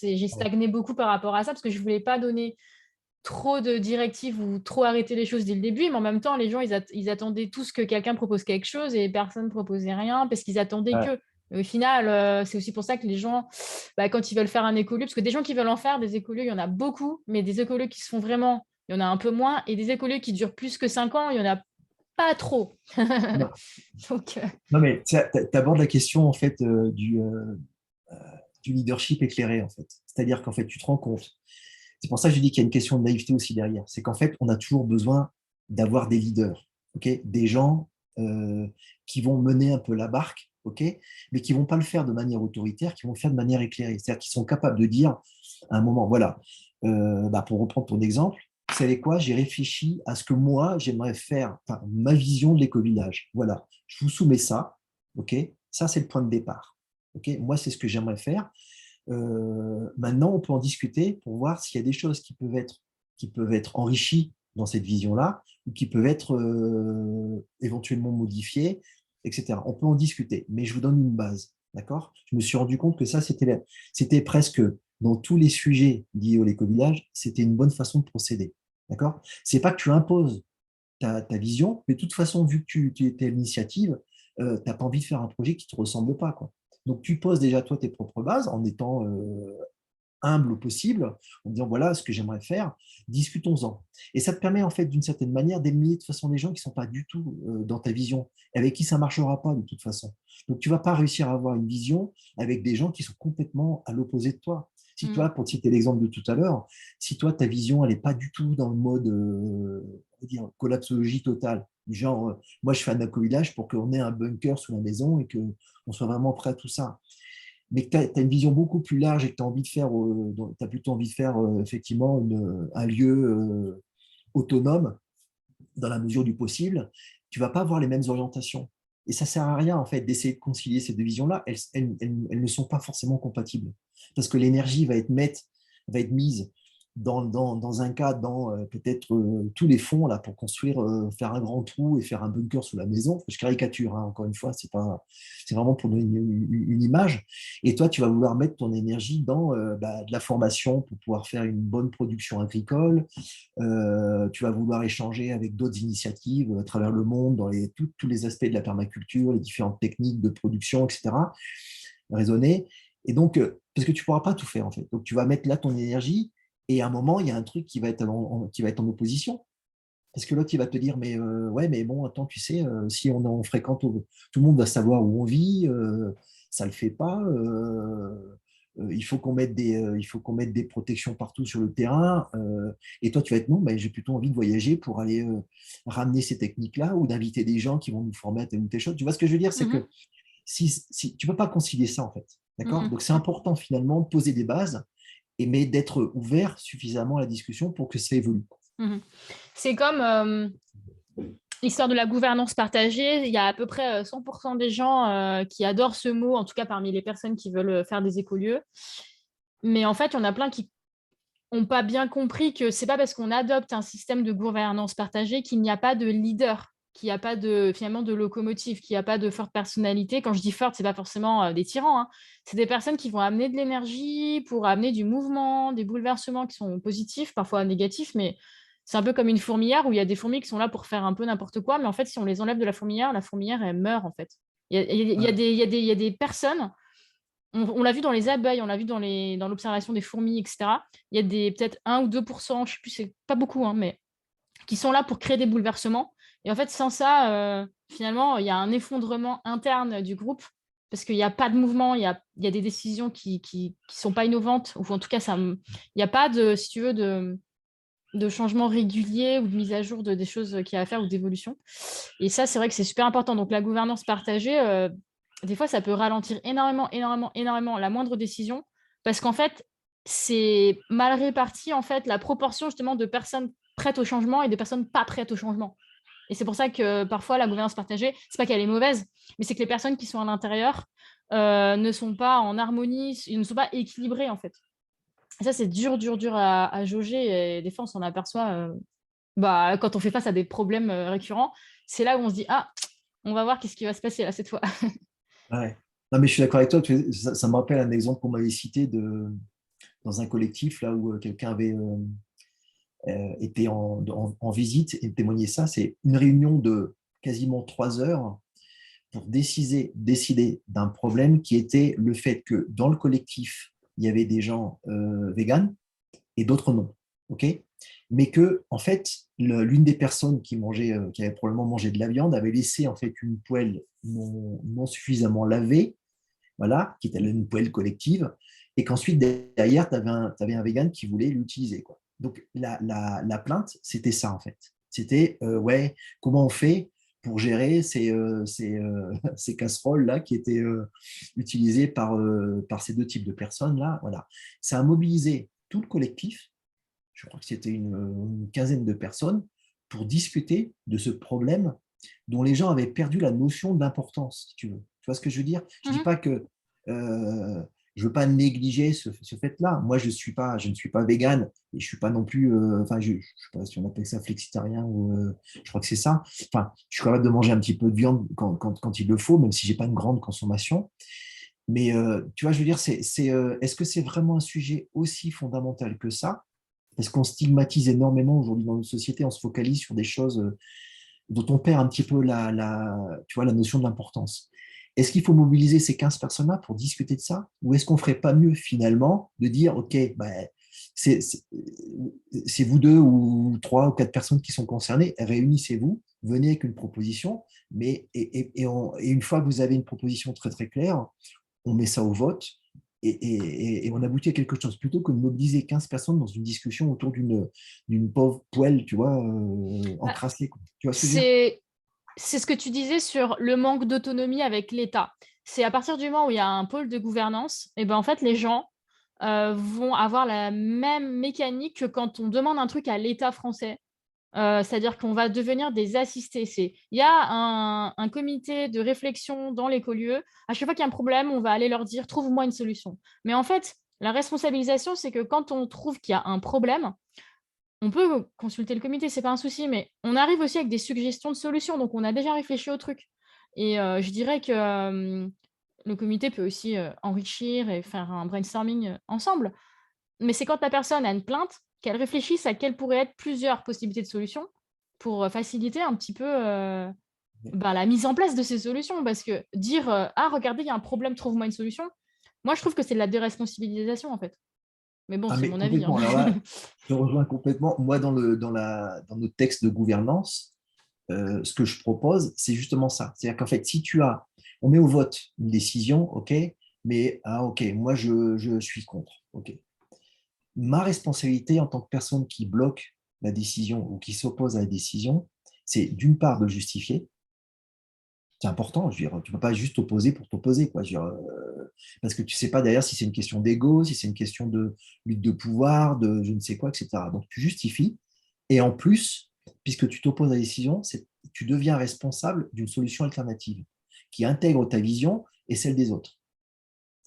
J'ai stagné beaucoup par rapport à ça parce que je ne voulais pas donner trop de directives ou trop arrêter les choses dès le début, mais en même temps, les gens, ils attendaient tous que quelqu'un propose quelque chose et personne ne proposait rien parce qu'ils attendaient Ouais, que. Et au final, c'est aussi pour ça que les gens, bah, quand ils veulent faire un écolieu, parce que des gens qui veulent en faire, des écolieux, il y en a beaucoup, mais des écolieux qui se font vraiment, il y en a un peu moins, et des écolieux qui durent plus que 5 ans, il y en a pas trop. non, Donc, non, mais tu abordes la question en fait du leadership éclairé en fait. C'est-à-dire qu'en fait, tu te rends compte. C'est pour ça que je dis qu'il y a une question de naïveté aussi derrière. C'est qu'en fait, on a toujours besoin d'avoir des leaders, ok, des gens qui vont mener un peu la barque, ok, mais qui vont pas le faire de manière autoritaire, qui vont le faire de manière éclairée. C'est-à-dire qu'ils sont capables de dire à un moment, voilà, pour reprendre ton exemple, vous savez quoi, j'ai réfléchi à ce que moi, j'aimerais faire, enfin, ma vision de l'éco-village. Voilà, je vous soumets ça, ok, ça c'est le point de départ. Ok, moi, c'est ce que j'aimerais faire. Maintenant, on peut en discuter pour voir s'il y a des choses qui peuvent être enrichies dans cette vision-là ou qui peuvent être éventuellement modifiées, etc. On peut en discuter, mais je vous donne une base. D'accord. Je me suis rendu compte que ça, c'était presque dans tous les sujets liés au l'éco-village, c'était une bonne façon de procéder. D'accord. C'est pas que tu imposes ta vision, mais de toute façon, vu que tu étais à l'initiative, tu n'as pas envie de faire un projet qui ne te ressemble pas, quoi. Donc, tu poses déjà toi tes propres bases en étant humble au possible, en disant voilà ce que j'aimerais faire, discutons-en. Et ça te permet en fait d'une certaine manière d'éliminer de toute façon les gens qui ne sont pas du tout dans ta vision, avec qui ça ne marchera pas de toute façon. Donc tu ne vas pas réussir à avoir une vision avec des gens qui sont complètement à l'opposé de toi. Si toi, pour citer l'exemple de tout à l'heure, si toi ta vision elle n'est pas du tout dans le mode on va dire, collapsologie totale, genre moi je fais un éco-village pour qu'on ait un bunker sous la maison et qu'on soit vraiment prêt à tout ça, mais que tu as une vision beaucoup plus large et que tu as envie de faire, as plutôt envie de faire effectivement un lieu autonome dans la mesure du possible, tu vas pas avoir les mêmes orientations. Et ça sert à rien en fait d'essayer de concilier ces deux visions-là. Elles ne sont pas forcément compatibles parce que l'énergie va être mise dans un cas, dans peut-être tous les fonds là, pour construire, faire un grand trou et faire un bunker sous la maison. Je caricature, hein, encore une fois, c'est vraiment pour donner une image. Et toi, tu vas vouloir mettre ton énergie dans de la formation pour pouvoir faire une bonne production agricole. Tu vas vouloir échanger avec d'autres initiatives à travers le monde dans tous les aspects de la permaculture, les différentes techniques de production, etc. Raisonner. Et donc, parce que tu ne pourras pas tout faire en fait. Donc, tu vas mettre là ton énergie et à un moment, il y a un truc qui va être qui va être en opposition. Parce que l'autre, il va te dire, mais ouais, mais bon, attends, tu sais, si on fréquente, tout le monde va savoir où on vit, ça ne le fait pas. Il faut qu'on mette des protections partout sur le terrain. Et toi, tu vas être, non, mais j'ai plutôt envie de voyager pour aller ramener ces techniques-là ou d'inviter des gens qui vont nous former à telle ou telle chose. Tu vois ce que je veux dire? C'est que si tu ne peux pas concilier ça, en fait. D'accord. Donc, c'est important finalement de poser des bases mais d'être ouvert suffisamment à la discussion pour que ça évolue. Mhm. C'est comme l'histoire de la gouvernance partagée. Il y a à peu près 100% des gens qui adorent ce mot, en tout cas parmi les personnes qui veulent faire des écolieux. Mais en fait, il y en a plein qui n'ont pas bien compris que c'est pas parce qu'on adopte un système de gouvernance partagée qu'il n'y a pas de leader, qu'il n'y a pas de finalement de locomotive, qu'il n'y a pas de forte personnalité. Quand je dis forte, c'est pas forcément des tyrans, hein. C'est des personnes qui vont amener de l'énergie pour amener du mouvement, des bouleversements qui sont positifs, parfois négatifs, mais c'est un peu comme une fourmilière où il y a des fourmis qui sont là pour faire un peu n'importe quoi, mais en fait, si on les enlève de la fourmilière, elle meurt en fait. Il y a des personnes on l'a vu dans les abeilles, on l'a vu dans l'observation des fourmis, etc. Il y a peut-être 1 ou 2%, je ne sais plus, c'est pas beaucoup, hein, mais qui sont là pour créer des bouleversements. Et en fait, sans ça, finalement, il y a un effondrement interne du groupe parce qu'il n'y a pas de mouvement, il y a des décisions qui sont pas innovantes, ou en tout cas, il n'y a pas de, si tu veux, de changement régulier ou de mise à jour des choses qu'il y a à faire ou d'évolution. Et ça, c'est vrai que c'est super important. Donc, la gouvernance partagée, des fois, ça peut ralentir énormément, énormément, énormément la moindre décision parce qu'en fait, c'est mal réparti, en fait, la proportion justement de personnes prêtes au changement et de personnes pas prêtes au changement. Et c'est pour ça que parfois, la gouvernance partagée, c'est pas qu'elle est mauvaise, mais c'est que les personnes qui sont à l'intérieur ne sont pas en harmonie, ils ne sont pas équilibrées, en fait. Et ça, c'est dur, dur, dur à jauger. Et des fois, on s'en aperçoit quand on fait face à des problèmes récurrents. C'est là où on se dit, ah, on va voir qu'est-ce qui va se passer là cette fois. Ouais. Non, mais je suis d'accord avec toi. Ça me rappelle un exemple qu'on m'avait cité dans un collectif là où quelqu'un avait été en visite et témoigné ça. C'est une réunion de quasiment 3 heures pour décider d'un problème qui était le fait que dans le collectif, il y avait des gens véganes et d'autres non. OK? Mais que, en fait, l'une des personnes qui avait probablement mangé de la viande avait laissé en fait une poêle non suffisamment lavée, voilà, qui était une poêle collective, et qu'ensuite, derrière, tu avais un vegan qui voulait l'utiliser, quoi. Donc, la plainte, c'était ça, en fait. C'était, ouais, comment on fait pour gérer ces casseroles-là qui étaient utilisées par ces deux types de personnes-là. Voilà. Ça a mobilisé tout le collectif, je crois que c'était une quinzaine de personnes, pour discuter de ce problème dont les gens avaient perdu la notion d'importance, si tu veux. Tu vois ce que je veux dire? Je ne dis Mhm. pas que je ne veux pas négliger ce fait-là. Moi, je ne suis pas végane et je ne suis pas non plus, enfin, je ne sais pas si on appelle ça flexitarien ou je crois que c'est ça. Enfin, je suis capable de manger un petit peu de viande quand il le faut, même si je n'ai pas une grande consommation. Mais tu vois, je veux dire, est-ce que c'est vraiment un sujet aussi fondamental que ça? Parce qu'on stigmatise énormément aujourd'hui dans notre société, on se focalise sur des choses dont on perd un petit peu tu vois, la notion de l'importance. Est-ce qu'il faut mobiliser ces 15 personnes-là pour discuter de ça? Ou est-ce qu'on ne ferait pas mieux finalement de dire, OK, bah, c'est vous deux ou trois ou quatre personnes qui sont concernées, réunissez-vous, venez avec une proposition, mais, et une fois que vous avez une proposition très très claire, on met ça au vote et on aboutit à quelque chose, plutôt que de mobiliser 15 personnes dans une discussion autour d'une pauvre poêle, tu vois, Bah, encrassée, quoi. Tu vois ce que je veux dire? c'est c'est ce que tu disais sur le manque d'autonomie avec l'État. C'est à partir du moment où il y a un pôle de gouvernance, et ben en fait les gens vont avoir la même mécanique que quand on demande un truc à l'État français. C'est-à-dire qu'on va devenir des assistés. Il y a un comité de réflexion dans l'écolieu. À chaque fois qu'il y a un problème, on va aller leur dire trouve-moi une solution. Mais en fait, la responsabilisation, c'est que quand on trouve qu'il y a un problème, on peut consulter le comité, c'est pas un souci, mais on arrive aussi avec des suggestions de solutions. Donc, on a déjà réfléchi au truc. Et je dirais que le comité peut aussi enrichir et faire un brainstorming ensemble. Mais c'est quand la personne a une plainte qu'elle réfléchisse à quelles pourraient être plusieurs possibilités de solutions pour faciliter un petit peu la mise en place de ces solutions. Parce que dire ah, regardez, il y a un problème, trouve-moi une solution, moi, je trouve que c'est de la déresponsabilisation, en fait. Mais bon, Ah, c'est mais mon avis, hein. complètement. Alors là, je te rejoins complètement. Moi, dans notre texte de gouvernance, ce que je propose, c'est justement ça. C'est-à-dire qu'en fait, on met au vote une décision, OK, mais OK, moi, je suis contre. OK. Ma responsabilité en tant que personne qui bloque la décision ou qui s'oppose à la décision, c'est d'une part de le justifier. C'est important, je veux dire, tu ne peux pas juste t'opposer pour t'opposer, quoi. Je veux dire, parce que tu ne sais pas d'ailleurs si c'est une question d'ego, si c'est une question de lutte de pouvoir, de je ne sais quoi, etc. Donc tu justifies. Et en plus, puisque tu t'opposes à la décision, tu deviens responsable d'une solution alternative qui intègre ta vision et celle des autres.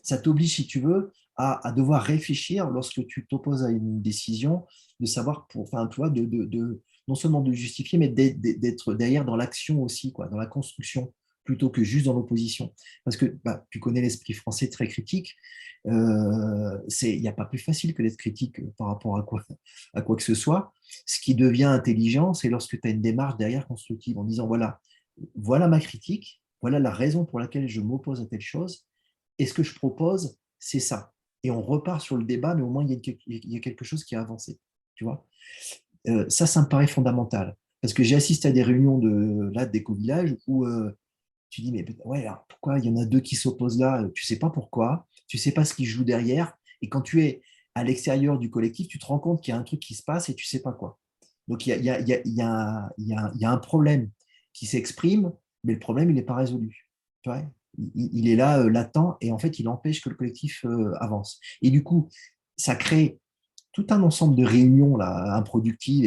Ça t'oblige, si tu veux, à devoir réfléchir lorsque tu t'opposes à une décision, de savoir, enfin, tu vois, non seulement de justifier, mais d'être derrière dans l'action aussi, quoi, dans la construction, plutôt que juste dans l'opposition. Parce que bah, tu connais l'esprit français très critique. Il n'y a pas plus facile que d'être critique par rapport à quoi que ce soit. Ce qui devient intelligent, c'est lorsque tu as une démarche derrière constructive en disant, voilà ma critique, voilà la raison pour laquelle je m'oppose à telle chose, et ce que je propose, c'est ça. Et on repart sur le débat, mais au moins, il y a quelque chose qui a avancé. Tu vois, ça me paraît fondamental. Parce que j'ai assisté à des réunions d'éco-village où tu dis, mais ouais, alors pourquoi il y en a deux qui s'opposent là? Tu sais pas pourquoi, tu sais pas ce qui joue derrière. Et quand tu es à l'extérieur du collectif, tu te rends compte qu'il y a un truc qui se passe et tu sais pas quoi. Donc, il y a un problème qui s'exprime, mais le problème, il n'est pas résolu. Tu vois, il est là, latent, et en fait, il empêche que le collectif avance. Et du coup, ça crée tout un ensemble de réunions là, improductives,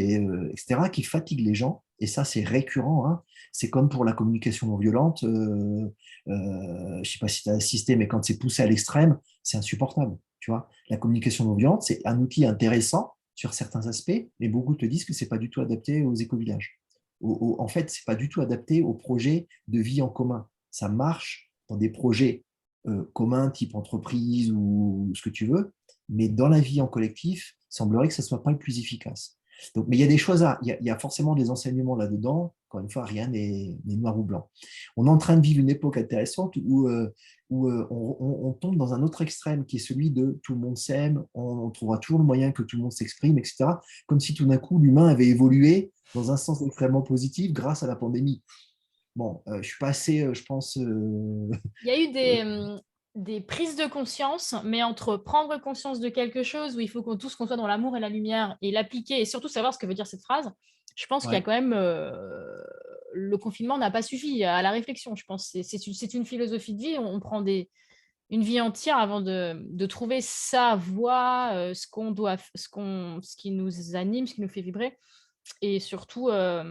etc., qui fatiguent les gens. Et ça, c'est récurrent. Hein. C'est comme pour la communication non violente. Je ne sais pas si tu as assisté, mais quand c'est poussé à l'extrême, c'est insupportable. Tu vois, la communication non violente, c'est un outil intéressant sur certains aspects, mais beaucoup te disent que ce n'est pas du tout adapté aux écovillages. En fait, ce n'est pas du tout adapté aux projets de vie en commun. Ça marche dans des projets communs, type entreprise ou ce que tu veux, mais dans la vie en collectif, il semblerait que ce ne soit pas le plus efficace. Donc, mais il y a des choses, il y a forcément des enseignements là-dedans. Encore une fois, rien n'est noir ou blanc. On est en train de vivre une époque intéressante où on tombe dans un autre extrême qui est celui de tout le monde s'aime, on trouvera toujours le moyen que tout le monde s'exprime, etc. Comme si tout d'un coup, l'humain avait évolué dans un sens extrêmement positif grâce à la pandémie. Bon, je suis pas assez, je pense. Il y a eu des prises de conscience, mais entre prendre conscience de quelque chose où il faut qu'on tous qu'on soit dans l'amour et la lumière et l'appliquer et surtout savoir ce que veut dire cette phrase, je pense qu'il y a Ouais, quand même le confinement n'a pas suffi à la réflexion. Je pense que c'est une philosophie de vie. On prend une vie entière avant de trouver sa voie, ce qui nous anime, ce qui nous fait vibrer. Et surtout, la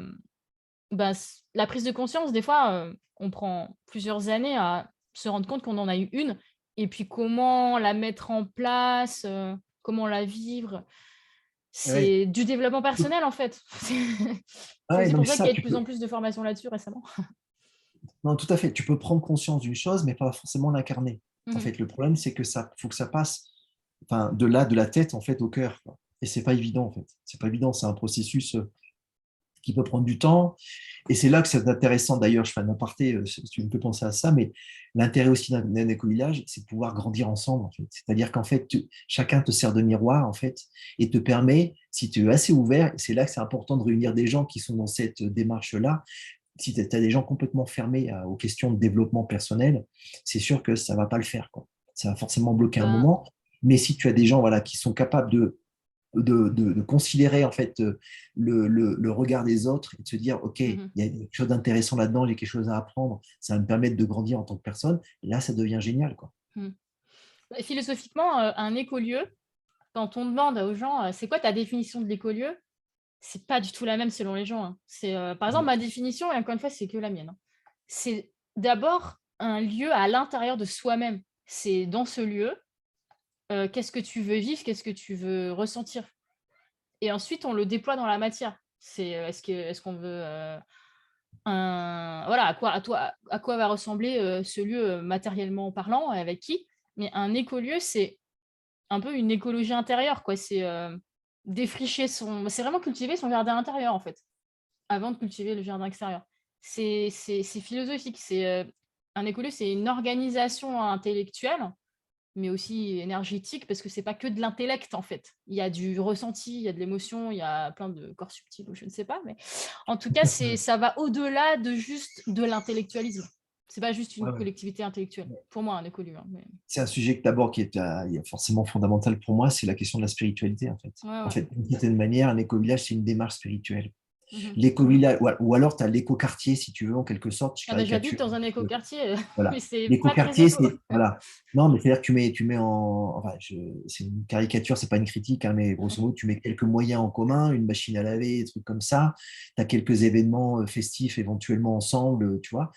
prise de conscience, des fois, on prend plusieurs années à se rendre compte qu'on en a eu une et puis comment la mettre en place, comment la vivre. ouais. C'est du développement personnel, en fait. C'est Ouais, aussi non, mais pour ça qu'il ça, y a de tu plus peux. en plus de formations là-dessus récemment. Non, tout à fait. Tu peux prendre conscience d'une chose, mais pas forcément l'incarner. En Mmh. fait, le problème, c'est que ça, faut que ça passe, enfin, de là, de la tête, en fait, au cœur, quoi. Et c'est pas évident, en fait. C'est pas évident. C'est un processus qui peut prendre du temps. Et c'est là que c'est intéressant. D'ailleurs, je fais un aparté, si tu me peux penser à ça, mais l'intérêt aussi d'un éco-village, c'est de pouvoir grandir ensemble, en fait. C'est-à-dire qu'en fait, chacun te sert de miroir, en fait, et te permet, si tu es assez ouvert, c'est là que c'est important de réunir des gens qui sont dans cette démarche-là. Si tu as des gens complètement fermés aux questions de développement personnel, c'est sûr que ça ne va pas le faire, quoi. Ça va forcément bloquer un Ben, moment. Mais si tu as des gens voilà, qui sont capables de considérer en fait le regard des autres et de se dire, OK, il mmh. y a quelque chose d'intéressant là-dedans, il y a quelque chose à apprendre, ça va me permettre de grandir en tant que personne, et là, ça devient génial, quoi. Mmh. Bah, philosophiquement, un écolieu, quand on demande aux gens, «C'est quoi ta définition de l'écolieu?» C'est pas du tout la même selon les gens, hein. Par exemple, ma définition et encore une fois, c'est que la mienne, hein. C'est d'abord un lieu à l'intérieur de soi-même. C'est dans ce lieu, qu'est-ce que tu veux vivre? Qu'est-ce que tu veux ressentir? Et ensuite, on le déploie dans la matière. Est-ce qu'on veut, voilà, à quoi va ressembler, ce lieu, matériellement parlant et avec qui? Mais un écolieu, c'est un peu une écologie intérieure, quoi. Défricher c'est vraiment cultiver son jardin intérieur, en fait, avant de cultiver le jardin extérieur. C'est philosophique, un écolieu, c'est une organisation intellectuelle, mais aussi énergétique parce que c'est pas que de l'intellect, en fait. Il y a du ressenti, il y a de l'émotion, il y a plein de corps subtils ou je ne sais pas, mais en tout cas, ça va au-delà de juste de l'intellectualisme. C'est pas juste Ouais, une ouais. collectivité intellectuelle. Pour moi, un écolieu, hein, mais C'est un sujet que d'abord qui est forcément fondamental pour moi, c'est la question de la spiritualité, en fait. ouais, En ouais. fait, d'une certaine manière, un éco-village, c'est une démarche spirituelle. Mhm. L'éco-village, ou alors tu as l'éco-quartier, si tu veux, en quelque sorte, je Ah bah, j'habite caricature. dans un écoquartier, Voilà. mais c'est pas très L'éco-quartier, éco. c'est. Voilà. Non, mais c'est-à-dire que tu mets en. Enfin, c'est une caricature, c'est pas une critique, hein, mais grosso modo, tu mets quelques moyens en commun, une machine à laver, des trucs comme ça. Tu as quelques événements festifs éventuellement ensemble, tu vois.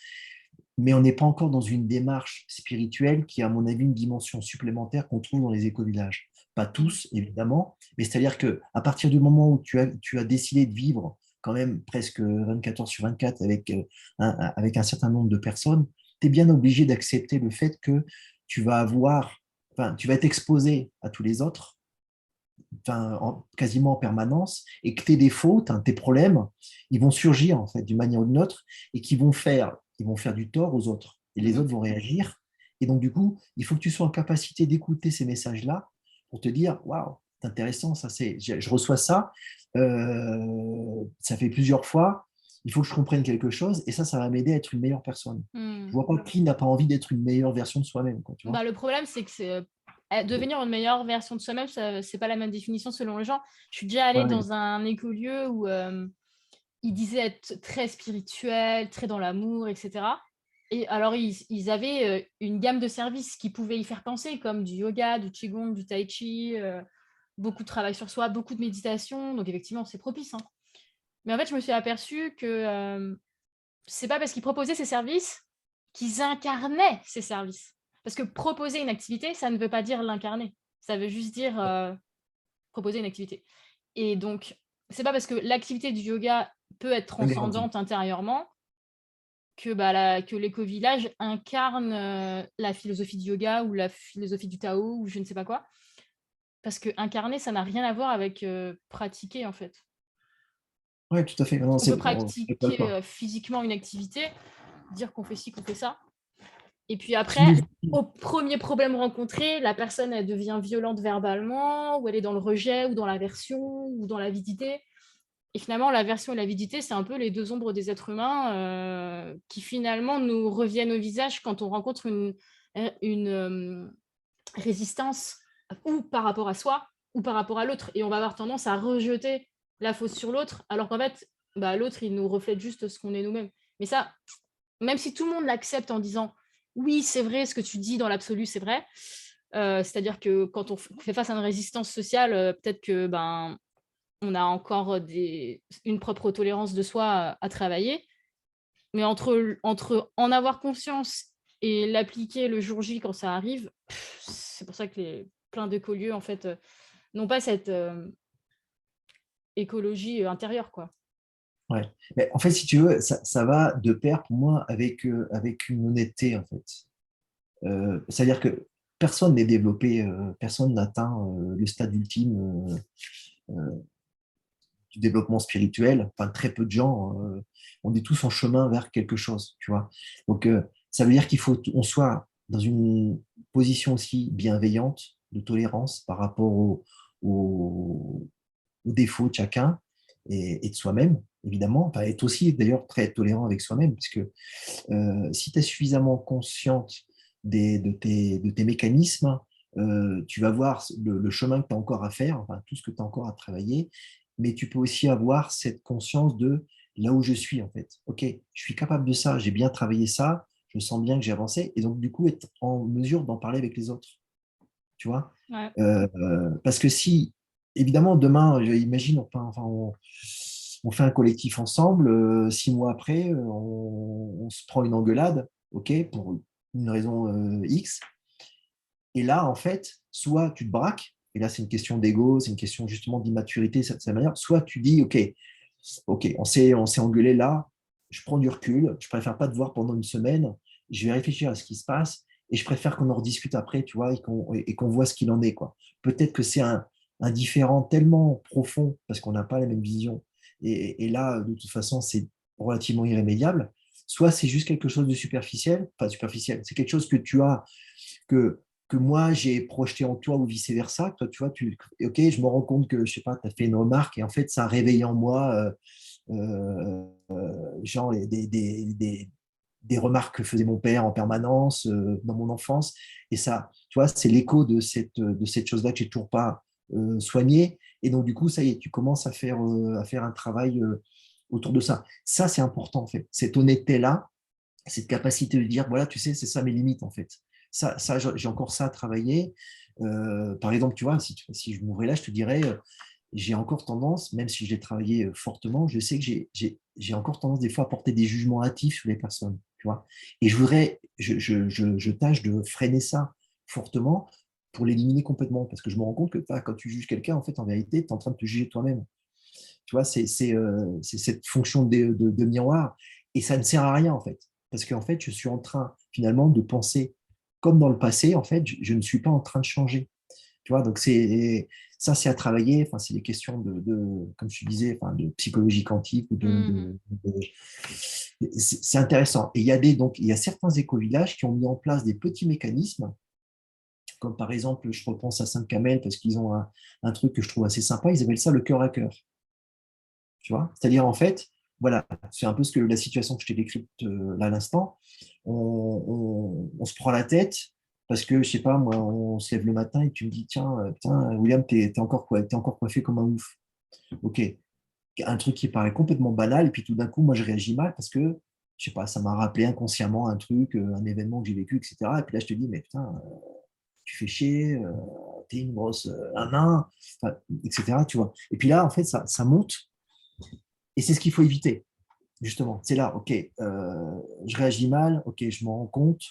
Mais on n'est pas encore dans une démarche spirituelle qui a, à mon avis, une dimension supplémentaire qu'on trouve dans les éco-villages. Pas Mhm. tous, évidemment, mais c'est-à-dire qu'à partir du moment où tu as décidé de vivre quand même presque 24 heures sur 24 avec un certain nombre de personnes, tu es bien obligé d'accepter le fait que tu vas être exposé à tous les autres, quasiment en permanence, et que tes défauts, tes problèmes, ils vont surgir en fait d'une manière ou d'une autre, et ils vont faire du tort aux autres. Et les Mhm. autres vont réagir. Et donc, du coup, il faut que tu sois en capacité d'écouter ces messages-là pour te dire, waouh, c'est intéressant, je reçois ça, ça fait plusieurs fois, il faut que je comprenne quelque chose, et ça va m'aider à être une meilleure personne. Je Mhm. vois pas qui n'a pas envie d'être une meilleure version de soi-même, quoi, tu vois. Bah, le problème, c'est que devenir une meilleure version de soi-même, c'est pas la même définition selon les gens. Je suis déjà allée Ouais, dans un écolieu où ils disaient être très spirituel, très dans l'amour, etc. Et alors, ils avaient une gamme de services qui pouvaient y faire penser, comme du yoga, du qigong, du tai chi, beaucoup de travail sur soi, beaucoup de méditation. Donc, effectivement, c'est propice, hein. Mais en fait, je me suis aperçue que c'est pas parce qu'ils proposaient ces services qu'ils incarnaient ces services. Parce que proposer une activité, ça ne veut pas dire l'incarner. Ça veut juste dire proposer une activité. Et donc, c'est pas parce que l'activité du yoga peut être pas garanti. transcendante intérieurement que, que l'éco-village incarne la philosophie du yoga ou la philosophie du Tao ou je ne sais pas quoi. Parce que incarner, ça n'a rien à voir avec pratiquer, en fait. Ouais, tout à fait. Non, On peut c'est pas le pratiquer cas. physiquement une activité, dire qu'on fait ci, qu'on fait ça. Et puis après, Si, au premier problème rencontré, la personne, elle devient violente verbalement, ou elle est dans le rejet, ou dans l'aversion, ou dans l'avidité. Et finalement, l'aversion et l'avidité, c'est un peu les deux ombres des êtres humains qui finalement nous reviennent au visage quand on rencontre une résistance ou par rapport à soi ou par rapport à l'autre. Et on va avoir tendance à rejeter la faute sur l'autre, alors qu'en fait, l'autre, il nous reflète juste ce qu'on est nous-mêmes. Mais ça, même si tout le monde l'accepte en disant oui, c'est vrai, ce que tu dis dans l'absolu, c'est vrai. C'est-à-dire que quand on fait face à une résistance sociale, peut-être que on a encore une propre tolérance de soi à travailler. Mais entre en avoir conscience et l'appliquer le jour J quand ça arrive, c'est pour ça que plein d'écolieux, en fait, n'ont pas cette écologie intérieure, quoi. ouais. Mais en fait, si tu veux, ça va de pair pour moi avec une honnêteté, en fait. C'est-à-dire que personne n'est développé, personne n'atteint le stade ultime du développement spirituel. Enfin, très peu de gens. On est tous en chemin vers quelque chose, tu vois. Donc, ça veut dire qu'il faut qu'on soit dans une position aussi bienveillante, de tolérance par rapport aux, aux défauts de chacun et de soi-même, évidemment. Enfin, être aussi d'ailleurs très tolérant avec soi-même, parce que si tu es suffisamment consciente de tes mécanismes, tu vas voir le chemin que tu as encore à faire, enfin, tout ce que tu as encore à travailler, mais tu peux aussi avoir cette conscience de là où je suis, en fait. OK, je suis capable de ça, j'ai bien travaillé ça, je sens bien que j'ai avancé, et donc du coup, être en mesure d'en parler avec les autres, tu vois. Ouais. Parce que si, évidemment, demain, imagine, on fait un collectif ensemble, 6 mois après, on se prend une engueulade, ok, pour une raison X. Et là, en fait, soit tu te braques, et là, c'est une question d'ego, c'est une question justement d'immaturité, de cette manière, soit tu dis, ok, on s'est engueulé là, je prends du recul, je préfère pas te voir pendant une semaine, je vais réfléchir à ce qui se passe, et je préfère qu'on en rediscute après, tu vois, et qu'on voit ce qu'il en est, quoi. Peut-être que c'est un différent tellement profond, parce qu'on n'a pas la même vision, et là, de toute façon, c'est relativement irrémédiable, soit c'est juste quelque chose de superficiel, enfin superficiel, c'est quelque chose que tu as, que, que moi j'ai projeté en toi ou vice-versa. Toi, tu vois, ok, je me rends compte que, je sais pas, tu as fait une remarque et en fait, ça a réveillé en moi genre des remarques que faisait mon père en permanence dans mon enfance. Et ça, tu vois, c'est l'écho de cette chose-là que j'ai toujours pas soignée. Et donc, du coup, ça y est, tu commences à faire un travail autour de ça. Ça, c'est important, en fait. Cette honnêteté-là, cette capacité de dire, voilà, tu sais, c'est ça mes limites, en fait. Ça j'ai encore ça à travailler. Par exemple, tu vois, si je m'ouvrais là, je te dirais, j'ai encore tendance, même si je l'ai travaillé fortement, je sais que j'ai encore tendance des fois à porter des jugements hâtifs sur les personnes, tu vois. Et je tâche de freiner ça fortement pour l'éliminer complètement, parce que je me rends compte que quand tu juges quelqu'un, en fait, en vérité, tu es en train de te juger toi-même. Tu vois, c'est cette fonction de miroir, et ça ne sert à rien, en fait, parce qu'en fait, je suis en train, finalement, de penser comme dans le passé, en fait, je ne suis pas en train de changer. Tu vois, donc ça, c'est à travailler. Enfin, c'est des questions comme je disais, enfin, de psychologie quantique ou c'est intéressant. Et il y a certains éco-villages qui ont mis en place des petits mécanismes, comme par exemple, je repense à Saint-Camel parce qu'ils ont un truc que je trouve assez sympa. Ils appellent ça le cœur à cœur. Tu vois, c'est-à-dire en fait, voilà, c'est un peu la situation que je t'ai décrite là à l'instant. On se prend la tête parce que, je sais pas, moi, on se lève le matin et tu me dis, tiens, putain, William, t'es encore coiffé comme un ouf. Ok, un truc qui paraît complètement banal, et puis tout d'un coup, moi, je réagis mal parce que, je sais pas, ça m'a rappelé inconsciemment un truc, un événement que j'ai vécu, etc. Et puis là, je te dis, mais putain, tu fais chier, t'es une grosse un nain, enfin, etc. Tu vois. Et puis là, en fait, ça monte, et c'est ce qu'il faut éviter. Justement, c'est là, ok, je réagis mal, ok, je m'en rends compte,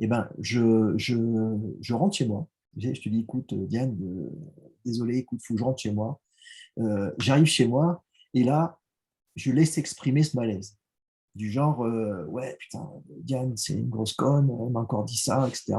et ben, je rentre chez moi. Je te dis, écoute, Diane, désolé, écoute, il faut que je rentre chez moi. J'arrive chez moi, et là, je laisse exprimer ce malaise. Du genre, ouais, putain, Diane, c'est une grosse conne, elle m'a encore dit ça, etc.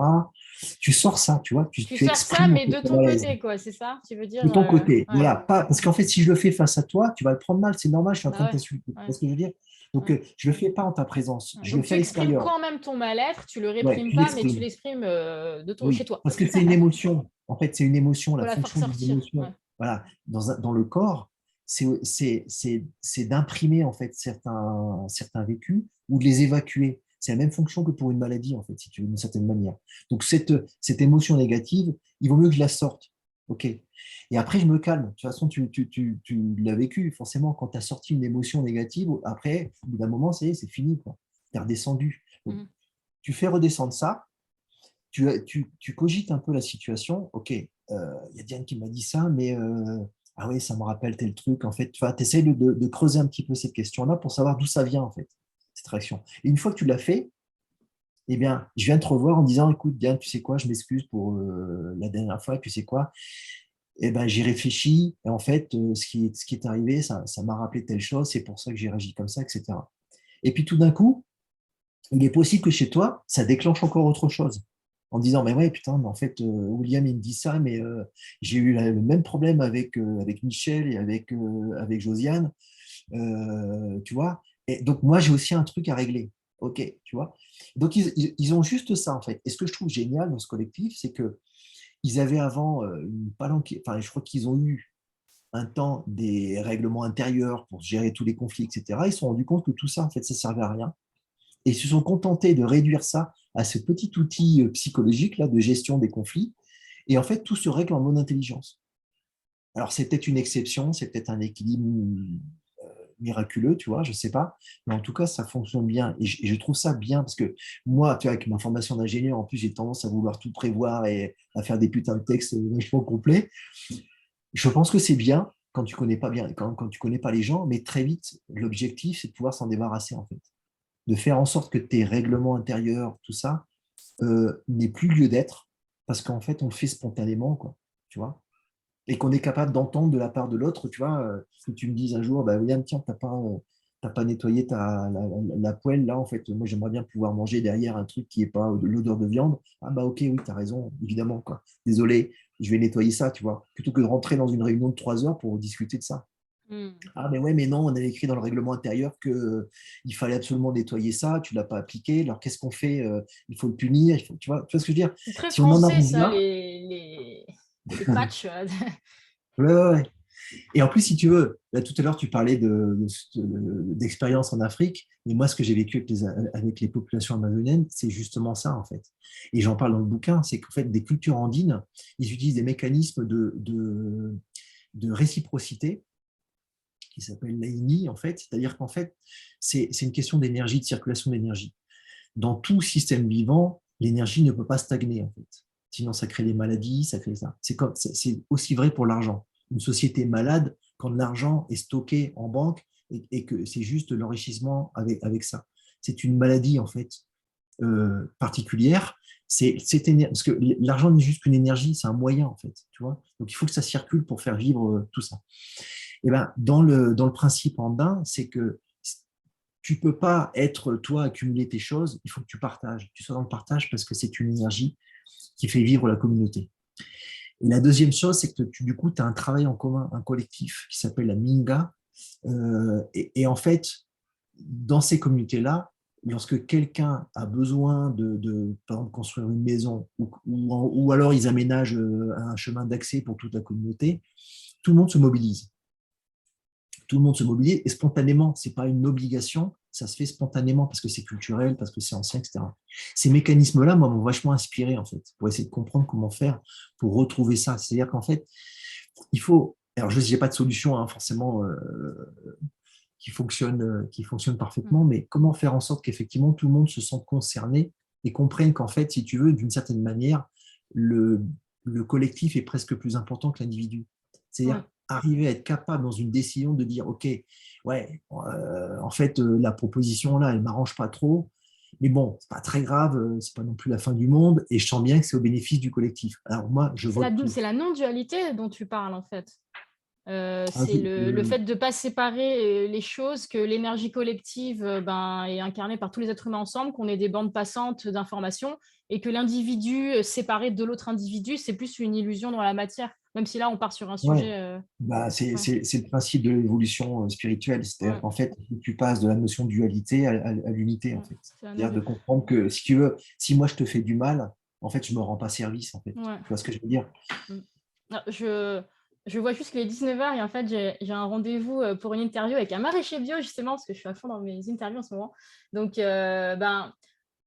Tu sors ça, tu vois, Tu tu sors ça, exprimes un mais peu de ton ton malaise. côté, quoi, c'est ça? Tu veux dire, De ton côté, ouais, voilà, pas, parce qu'en fait, si je le fais face à toi, tu vas le prendre mal, c'est normal, je suis en train bah de ouais, t'insulter. Tu ouais, vois ce que je veux dire? Donc, ouais. je ne le fais pas en ta présence, je le Donc tu fais à exprimes l'extérieur. quand même ton mal-être, tu le Ouais, réprimes tu pas, mais tu l'exprimes. l'exprimes chez Oui, toi. parce que c'est une émotion. En fait, c'est une émotion, Faut la la faire fonction d'une sortir. Ouais. émotion. Voilà, dans le corps, c'est d'imprimer en fait certains vécus ou de les évacuer. C'est la même fonction que pour une maladie, en fait, si tu veux, d'une certaine manière. Donc, cette émotion négative, il vaut mieux que je la sorte. OK. Et après, je me calme. De toute façon, tu l'as vécu, forcément, quand tu as sorti une émotion négative, après, au bout d'un moment, c'est fini, quoi. Tu es redescendu. Donc, Mhm. tu fais redescendre ça, tu cogites un peu la situation. Ok, y a Diane qui m'a dit ça, mais ah oui, ça me rappelle tel truc. En fait, tu essaies de creuser un petit peu cette question-là pour savoir d'où ça vient, en fait, cette réaction. Et une fois que tu l'as fait, eh bien, je viens te revoir en disant, écoute, Diane, tu sais quoi, je m'excuse pour la dernière fois, et tu sais quoi, eh ben, j'y réfléchis, et en fait, ce qui est arrivé, ça m'a rappelé telle chose, c'est pour ça que j'ai réagi comme ça, etc. Et puis tout d'un coup, il est possible que chez toi, ça déclenche encore autre chose. En disant, mais ouais, putain, mais en fait, William, il me dit ça, mais j'ai eu le même problème avec Michel et avec Josiane, tu vois. Et donc, moi, j'ai aussi un truc à régler. OK, tu vois. Donc, ils ont juste ça, en fait. Et ce que je trouve génial dans ce collectif, c'est que ils avaient avant une palanque, enfin, je crois qu'ils ont eu un temps des règlements intérieurs pour gérer tous les conflits, etc. Ils se sont rendus compte que tout ça, en fait, ça ne servait à rien, et ils se sont contentés de réduire ça à ce petit outil psychologique là, de gestion des conflits. Et en fait, tout se règle en mode intelligence. Alors, c'est peut-être une exception, c'est peut-être un équilibre miraculeux, tu vois, je ne sais pas. Mais en tout cas, ça fonctionne bien. Et je trouve ça bien parce que moi, tu vois, avec ma formation d'ingénieur, en plus, j'ai tendance à vouloir tout prévoir et à faire des putains de textes vachement complets. Je pense que c'est bien quand tu connais pas bien, quand tu connais pas les gens, mais très vite, l'objectif, c'est de pouvoir s'en débarrasser, en fait, de faire en sorte que tes règlements intérieurs, tout ça, n'ait plus lieu d'être, parce qu'en fait, on le fait spontanément, quoi, tu vois, et qu'on est capable d'entendre de la part de l'autre, tu vois, que tu me dises un jour, bah, William, tiens, t'as pas nettoyé la poêle, là, en fait, moi, j'aimerais bien pouvoir manger derrière un truc qui n'est pas de l'odeur de viande. Ah bah ok, oui, tu as raison, évidemment, quoi. Désolé, je vais nettoyer ça, tu vois, plutôt que de rentrer dans une réunion de 3 heures pour discuter de ça. Mhm. Ah, mais ouais, mais non, on avait écrit dans le règlement intérieur que il fallait absolument nettoyer ça, tu ne l'as pas appliqué, alors qu'est-ce qu'on fait? Il faut le punir, tu vois ce que je veux dire? C'est très Si on en français, arrive ça, là, les patchs. ouais, ouais, ouais. Et en plus, si tu veux, là, tout à l'heure, tu parlais d'expérience en Afrique, et moi, ce que j'ai vécu avec les populations amazoniennes, c'est justement ça, en fait. Et j'en parle dans le bouquin, c'est qu'en fait, des cultures andines, ils utilisent des mécanismes de réciprocité qui s'appelle l'AINI, en fait. C'est-à-dire qu'en fait, c'est une question d'énergie, de circulation d'énergie. Dans tout système vivant, l'énergie ne peut pas stagner, en fait. Sinon, ça crée des maladies, ça crée ça. C'est aussi vrai pour l'argent. Une société est malade quand l'argent est stocké en banque et que c'est juste l'enrichissement avec ça. C'est une maladie, en fait, particulière. Parce que l'argent n'est juste qu'une énergie, c'est un moyen, en fait. Tu vois, donc, il faut que ça circule pour faire vivre tout ça. Et ben, dans le principe andin, c'est que tu ne peux pas être, toi, accumuler tes choses, il faut que tu partages. Tu sois dans le partage parce que c'est une énergie qui fait vivre la communauté. Et la deuxième chose, c'est que du coup, tu as un travail en commun, un collectif qui s'appelle la Minga. Et en fait, dans ces communautés-là, lorsque quelqu'un a besoin par exemple, construire une maison ou alors ils aménagent un chemin d'accès pour toute la communauté, tout le monde se mobilise. Tout le monde se mobilise et spontanément, ce n'est pas une obligation, ça se fait spontanément parce que c'est culturel, parce que c'est ancien, etc. Ces mécanismes-là, moi, m'ont vachement inspiré, en fait, pour essayer de comprendre comment faire pour retrouver ça. C'est-à-dire qu'en fait, il faut. Alors, je n'ai pas de solution, hein, forcément, qui fonctionne parfaitement, mais comment faire en sorte qu'effectivement, tout le monde se sente concerné et comprenne qu'en fait, si tu veux, d'une certaine manière, le, le collectif est presque plus important que l'individu. C'est-à-dire arriver à être capable dans une décision de dire, OK, ouais, en fait, la proposition là, elle ne m'arrange pas trop, mais bon, c'est pas très grave, c'est pas non plus la fin du monde, et je sens bien que c'est au bénéfice du collectif. Alors moi, je vote pour. C'est la non-dualité dont tu parles, en fait. Ah, C'est le fait de ne pas séparer les choses, que l'énergie collective est incarnée par tous les êtres humains ensemble, qu'on ait des bandes passantes d'informations et que l'individu séparé de l'autre individu, c'est plus une illusion dans la matière, même si là, on part sur un Ouais. sujet… Bah, c'est ouais. le principe de l'évolution spirituelle. C'est-à-dire Ouais. qu'en fait, tu passes de la notion de dualité à l'unité, en Ouais. fait. C'est la C'est-à-dire de non-dualité. comprendre que, si tu veux, si moi je te fais du mal, en fait, je me rends pas service, en fait. Ouais. Tu vois ce que je veux dire? Mm. Non, je vois juste qu'il est 19h et en fait, j'ai un rendez-vous pour une interview avec un maraîcher bio, justement, parce que je suis à fond dans mes interviews en ce moment. Donc,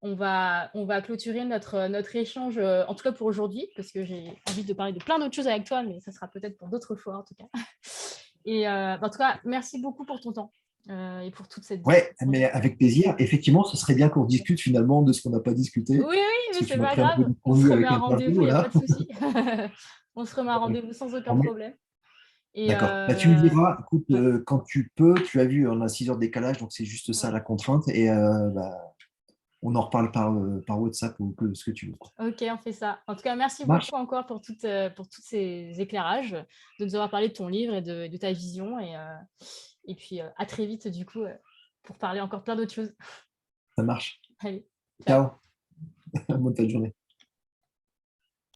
on va clôturer notre échange, en tout cas pour aujourd'hui, parce que j'ai envie de parler de plein d'autres choses avec toi, mais ça sera peut-être pour d'autres fois, en tout cas. Et en tout cas, merci beaucoup pour ton temps et pour toute cette Ouais, discussion. mais avec plaisir. Effectivement, ce serait bien qu'on discute finalement de ce qu'on n'a pas discuté, Oui, oui, parce mais que tu c'est m'as pas pris un peu grave. de On se dépourvu remet avec un l'interview, rendez-vous, il n'y a pas là. de souci. On se remet un rendez-vous sans aucun problème. Et D'accord. Bah, tu me diras, écoute, ouais. quand tu peux, tu as vu, on a 6 heures de décalage, donc c'est juste ça Ouais. la contrainte, et bah, on en reparle par WhatsApp ou ce que tu veux. Ok, on fait ça. En tout cas, merci Ça marche? beaucoup encore pour tous ces éclairages, de nous avoir parlé de ton livre et de ta vision. Et puis, à très vite, du coup, pour parler encore plein d'autres choses. Ça marche. Allez, ciao. Ciao. Bonne fin de journée.